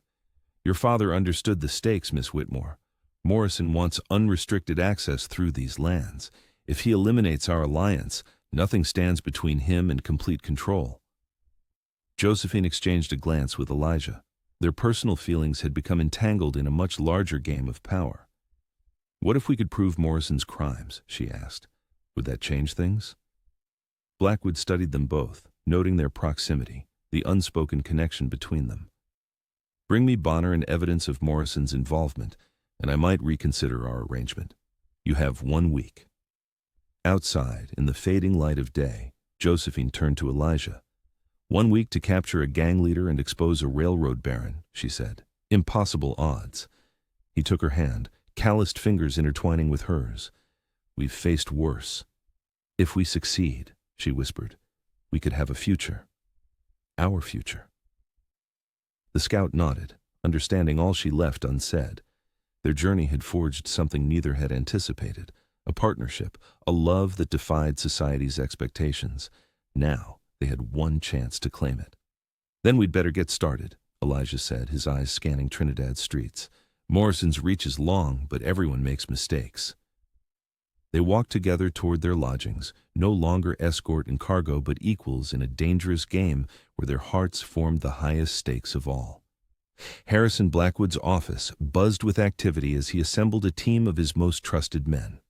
"Your father understood the stakes, Miss Whitmore. Morrison wants unrestricted access through these lands. If he eliminates our alliance, nothing stands between him and complete control." Josephine exchanged a glance with Elijah. Their personal feelings had become entangled in a much larger game of power. "What if we could prove Morrison's crimes?" she asked. "Would that change things?" Blackwood studied them both, noting their proximity, the unspoken connection between them. "Bring me Bonner and evidence of Morrison's involvement, and I might reconsider our arrangement. You have 1 week." Outside, in the fading light of day, Josephine turned to Elijah. "1 week to capture a gang leader and expose a railroad baron," she said. "Impossible odds." He took her hand, calloused fingers intertwining with hers. "We've faced worse. If we succeed," she whispered, "we could have a future. Our future." The scout nodded, understanding all she left unsaid. Their journey had forged something neither had anticipated, a partnership, a love that defied society's expectations. Now they had one chance to claim it. "Then we'd better get started," Elijah said, his eyes scanning Trinidad's streets. "Morrison's reach is long, but everyone makes mistakes." They walked together toward their lodgings, no longer escort and cargo but equals in a dangerous game where their hearts formed the highest stakes of all. Harrison Blackwood's office buzzed with activity as he assembled a team of his most trusted men.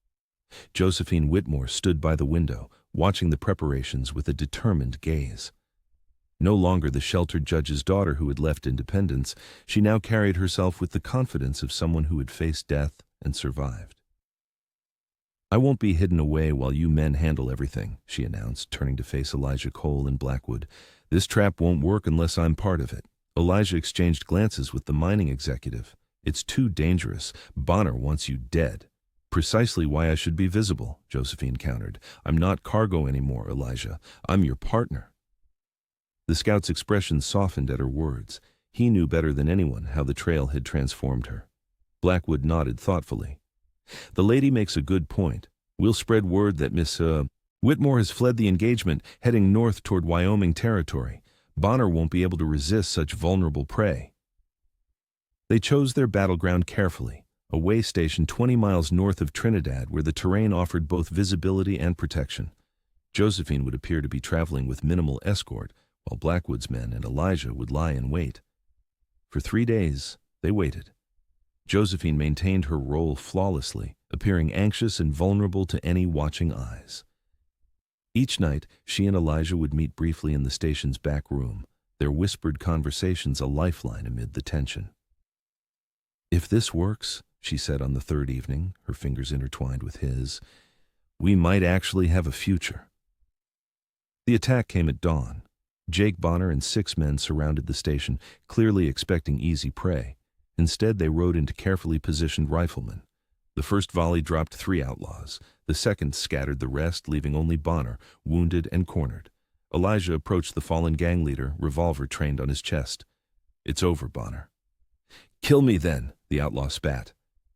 Josephine Whitmore stood by the window, watching the preparations with a determined gaze. No longer the sheltered judge's daughter who had left independence, she now carried herself with the confidence of someone who had faced death and survived. "I won't be hidden away while you men handle everything," she announced, turning to face Elijah Cole and Blackwood. "This trap won't work unless I'm part of it." Elijah exchanged glances with the mining executive. "It's too dangerous. Bonner wants you dead." "Precisely why I should be visible," Josephine countered. "I'm not cargo anymore, Elijah. I'm your partner." The scout's expression softened at her words. He knew better than anyone how the trail had transformed her. Blackwood nodded thoughtfully. "The lady makes a good point. We'll spread word that Miss Whitmore has fled the engagement, heading north toward Wyoming territory. Bonner won't be able to resist such vulnerable prey." They chose their battleground carefully, a way station 20 miles north of Trinidad where the terrain offered both visibility and protection. Josephine would appear to be traveling with minimal escort, while Blackwood's men and Elijah would lie in wait. For 3 days, they waited. Josephine maintained her role flawlessly, appearing anxious and vulnerable to any watching eyes. Each night, she and Elijah would meet briefly in the station's back room, their whispered conversations a lifeline amid the tension. "If this works," she said on the 3rd evening, her fingers intertwined with his, "we might actually have a future." The attack came at dawn. Jake Bonner and 6 men surrounded the station, clearly expecting easy prey. Instead, they rode into carefully positioned riflemen. The first volley dropped 3 outlaws. The second scattered the rest, leaving only Bonner, wounded and cornered. Elijah approached the fallen gang leader, revolver trained on his chest. "It's over, Bonner." "Kill me then," the outlaw spat.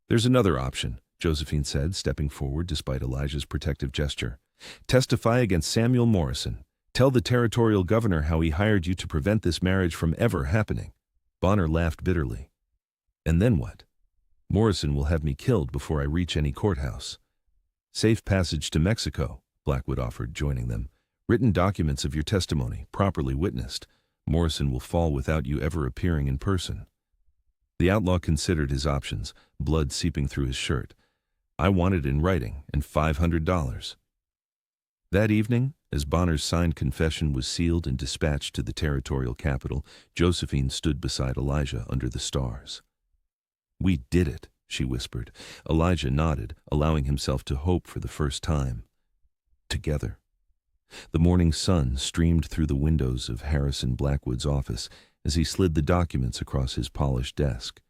"There's another option," Josephine said, stepping forward despite Elijah's protective gesture. "Testify against Samuel Morrison. Tell the territorial governor how he hired you to prevent this marriage from ever happening." Bonner laughed bitterly. "And then what?" "Morrison will have me killed before I reach any courthouse." "Safe passage to Mexico," Blackwood offered, joining them. "Written documents of your testimony, properly witnessed. Morrison will fall without you ever appearing in person." The outlaw considered his options, blood seeping through his shirt. "I want it in writing, and $500. That evening, as Bonner's signed confession was sealed and dispatched to the territorial capital, Josephine stood beside Elijah under the stars. "We did it," she whispered. Elijah nodded, allowing himself to hope for the first time. Together. The morning sun streamed through the windows of Harrison Blackwood's office as he slid the documents across his polished desk.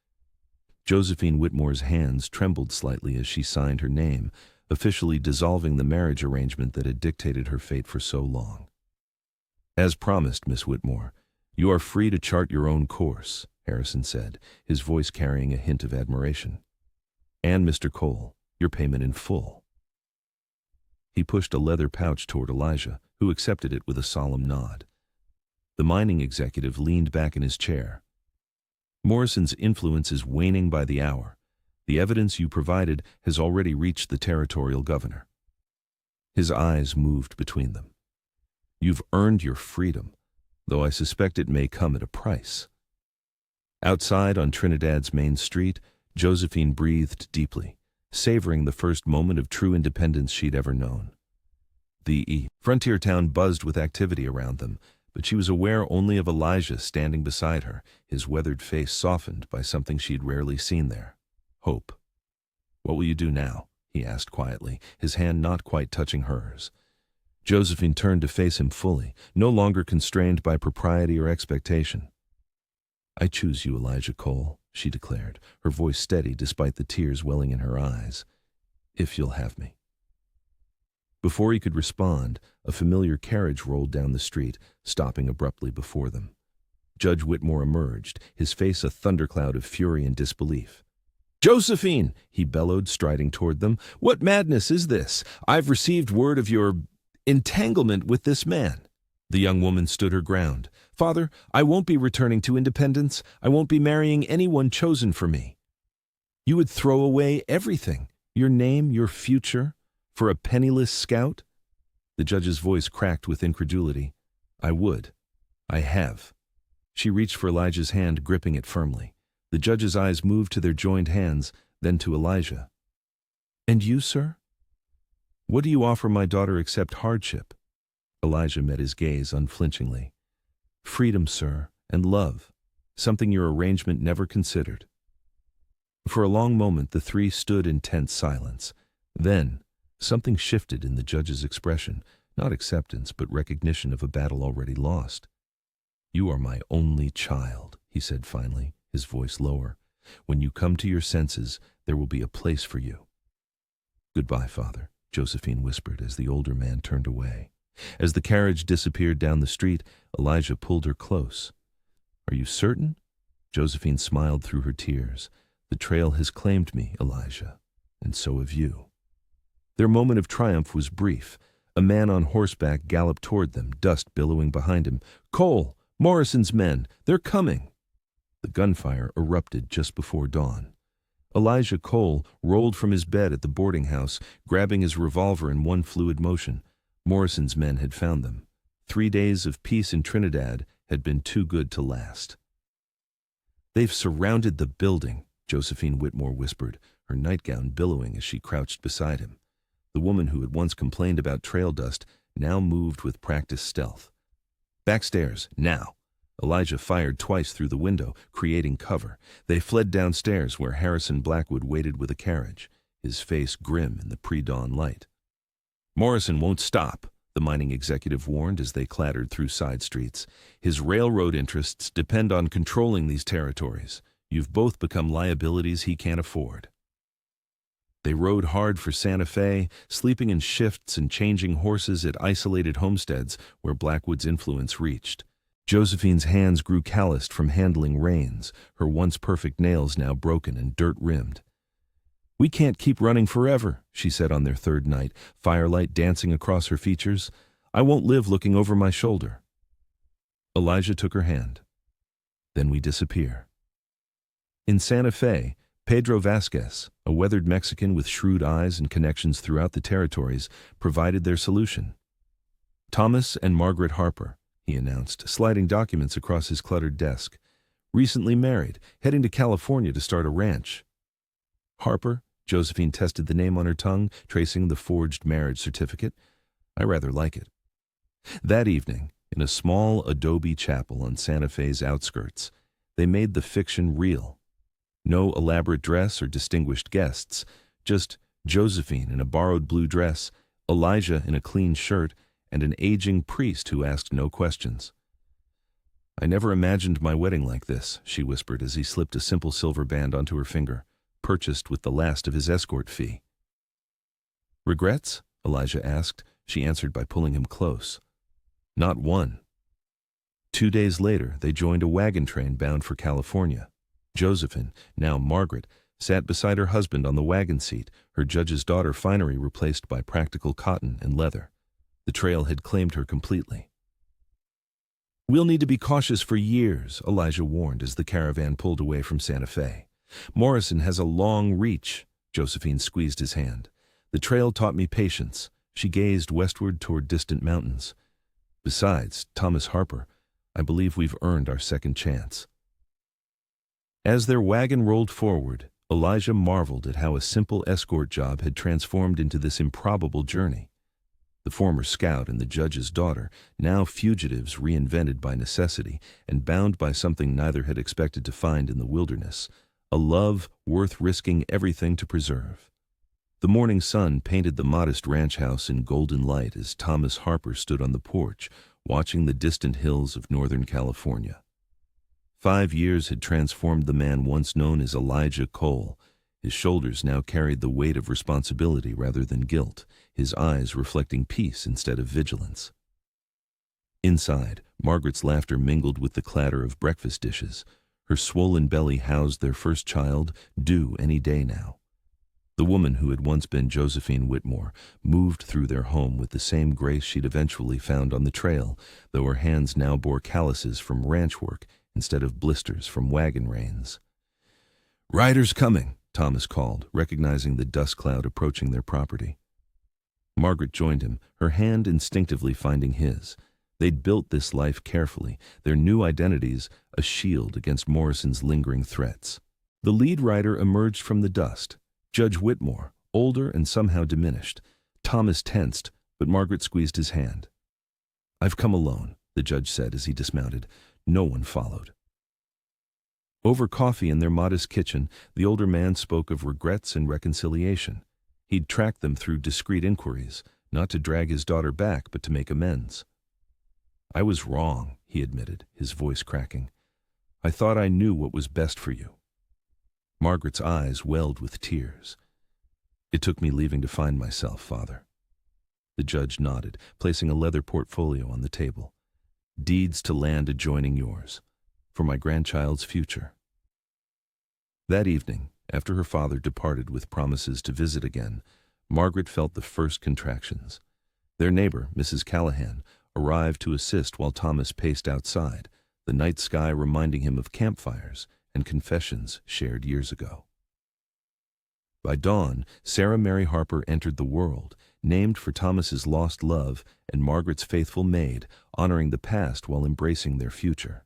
Josephine Whitmore's hands trembled slightly as she signed her name, officially dissolving the marriage arrangement that had dictated her fate for so long. "As promised, Miss Whitmore, you are free to chart your own course," Harrison said, his voice carrying a hint of admiration. "And Mr. Cole, your payment in full." He pushed a leather pouch toward Elijah, who accepted it with a solemn nod. The mining executive leaned back in his chair. "Morrison's influence is waning by the hour. The evidence you provided has already reached the territorial governor." His eyes moved between them. "You've earned your freedom, though I suspect it may come at a price." Outside on Trinidad's main street, Josephine breathed deeply, savoring the first moment of true independence she'd ever known. The frontier town buzzed with activity around them, but she was aware only of Elijah standing beside her, his weathered face softened by something she'd rarely seen there: hope. "What will you do now?" he asked quietly, his hand not quite touching hers. Josephine turned to face him fully, no longer constrained by propriety or expectation. "I choose you, Elijah Cole," she declared, her voice steady despite the tears welling in her eyes. "If you'll have me." Before he could respond, a familiar carriage rolled down the street, stopping abruptly before them. Judge Whitmore emerged, his face a thundercloud of fury and disbelief. "Josephine!" he bellowed, striding toward them. "What madness is this? I've received word of your entanglement with this man." The young woman stood her ground. "Father, I won't be returning to independence. I won't be marrying anyone chosen for me." "You would throw away everything, your name, your future, for a penniless scout?" The judge's voice cracked with incredulity. "I would. I have." She reached for Elijah's hand, gripping it firmly. The judge's eyes moved to their joined hands, then to Elijah. "And you, sir? What do you offer my daughter except hardship?" Elijah met his gaze unflinchingly. "Freedom, sir, and love, something your arrangement never considered." For a long moment the three stood in tense silence. Then something shifted in the judge's expression, not acceptance but recognition of a battle already lost. "You are my only child," he said finally, his voice lower. "When you come to your senses, there will be a place for you." "Goodbye, Father," Josephine whispered as the older man turned away. As the carriage disappeared down the street, Elijah pulled her close. "Are you certain?" Josephine smiled through her tears. "The trail has claimed me, Elijah, and so have you." Their moment of triumph was brief. A man on horseback galloped toward them, dust billowing behind him. "Cole! Morrison's men! They're coming!" The gunfire erupted just before dawn. Elijah Cole rolled from his bed at the boarding house, grabbing his revolver in one fluid motion. Morrison's men had found them. 3 days of peace in Trinidad had been too good to last. "They've surrounded the building," Josephine Whitmore whispered, her nightgown billowing as she crouched beside him. The woman who had once complained about trail dust now moved with practiced stealth. "Backstairs, now!" Elijah fired twice through the window, creating cover. They fled downstairs where Harrison Blackwood waited with a carriage, his face grim in the pre-dawn light. "Morrison won't stop," the mining executive warned as they clattered through side streets. "His railroad interests depend on controlling these territories. You've both become liabilities he can't afford." They rode hard for Santa Fe, sleeping in shifts and changing horses at isolated homesteads where Blackwood's influence reached. Josephine's hands grew calloused from handling reins, her once perfect nails now broken and dirt-rimmed. "We can't keep running forever," she said on their third night, firelight dancing across her features. I won't live looking over my shoulder." Elijah took her hand. Then we disappear. In Santa Fe, Pedro Vasquez, a weathered Mexican with shrewd eyes and connections throughout the territories, provided their solution. "Thomas and Margaret Harper," he announced, sliding documents across his cluttered desk. "Recently married, heading to California to start a ranch." "Harper?" Josephine tested the name on her tongue, tracing the forged marriage certificate. "I rather like it." That evening, in a small adobe chapel on Santa Fe's outskirts, they made the fiction real. No elaborate dress or distinguished guests, just Josephine in a borrowed blue dress, Elijah in a clean shirt, and an aging priest who asked no questions. "I never imagined my wedding like this," she whispered as he slipped a simple silver band onto her finger, purchased with the last of his escort fee. "Regrets?" Elijah asked. She answered by pulling him close. "Not one." 2 days later, they joined a wagon train bound for California. Josephine, now Margaret, sat beside her husband on the wagon seat, her judge's daughter finery replaced by practical cotton and leather. The trail had claimed her completely. "We'll need to be cautious for years," Elijah warned as the caravan pulled away from Santa Fe. "Morrison has a long reach." Josephine squeezed his hand. "The trail taught me patience." She gazed westward toward distant mountains. "Besides, Thomas Harper, I believe we've earned our second chance." As their wagon rolled forward, Elijah marveled at how a simple escort job had transformed into this improbable journey. The former scout and the judge's daughter, now fugitives reinvented by necessity and bound by something neither had expected to find in the wilderness, a love worth risking everything to preserve. The morning sun painted the modest ranch house in golden light as Thomas Harper stood on the porch, watching the distant hills of Northern California. 5 years had transformed the man once known as Elijah Cole. His shoulders now carried the weight of responsibility rather than guilt, his eyes reflecting peace instead of vigilance. Inside, Margaret's laughter mingled with the clatter of breakfast dishes. Her swollen belly housed their first child, due any day now. The woman who had once been Josephine Whitmore moved through their home with the same grace she'd eventually found on the trail, though her hands now bore calluses from ranch work instead of blisters from wagon reins. "Riders coming," Thomas called, recognizing the dust cloud approaching their property. Margaret joined him, her hand instinctively finding his. They'd built this life carefully, their new identities a shield against Morrison's lingering threats. The lead rider emerged from the dust, Judge Whitmore, older and somehow diminished. Thomas tensed, but Margaret squeezed his hand. "I've come alone," the judge said as he dismounted. No one followed. Over coffee in their modest kitchen, the older man spoke of regrets and reconciliation. He'd tracked them through discreet inquiries, not to drag his daughter back, but to make amends. "I was wrong," he admitted, his voice cracking. "I thought I knew what was best for you." Margaret's eyes welled with tears. "It took me leaving to find myself, Father." The judge nodded, placing a leather portfolio on the table. "Deeds to land adjoining yours, for my grandchild's future." That evening, after her father departed with promises to visit again, Margaret felt the first contractions. Their neighbor, Mrs. Callahan, arrived to assist while Thomas paced outside, the night sky reminding him of campfires and confessions shared years ago. By dawn, Sarah Mary Harper entered the world, named for Thomas's lost love and Margaret's faithful maid, honoring the past while embracing their future.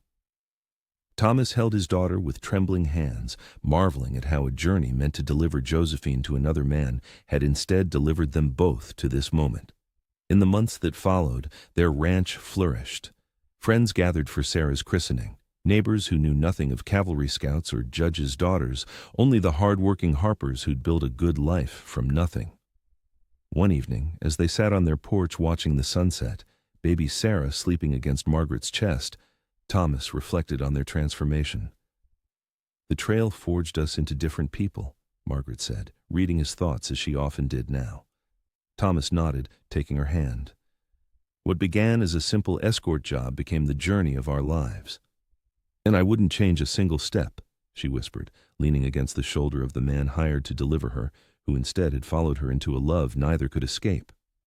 Thomas held his daughter with trembling hands, marveling at how a journey meant to deliver Josephine to another man had instead delivered them both to this moment. In the months that followed, their ranch flourished. Friends gathered for Sarah's christening, neighbors who knew nothing of cavalry scouts or judges' daughters, only the hard-working Harpers who'd built a good life from nothing. One evening, as they sat on their porch watching the sunset, baby Sarah sleeping against Margaret's chest, Thomas reflected on their transformation. "The trail forged us into different people," Margaret said, reading his thoughts as she often did now. Thomas nodded, taking her hand. "What began as a simple escort job became the journey of our lives. And I wouldn't change a single step," she whispered, leaning against the shoulder of the man hired to deliver her, who instead had followed her into a love neither could escape.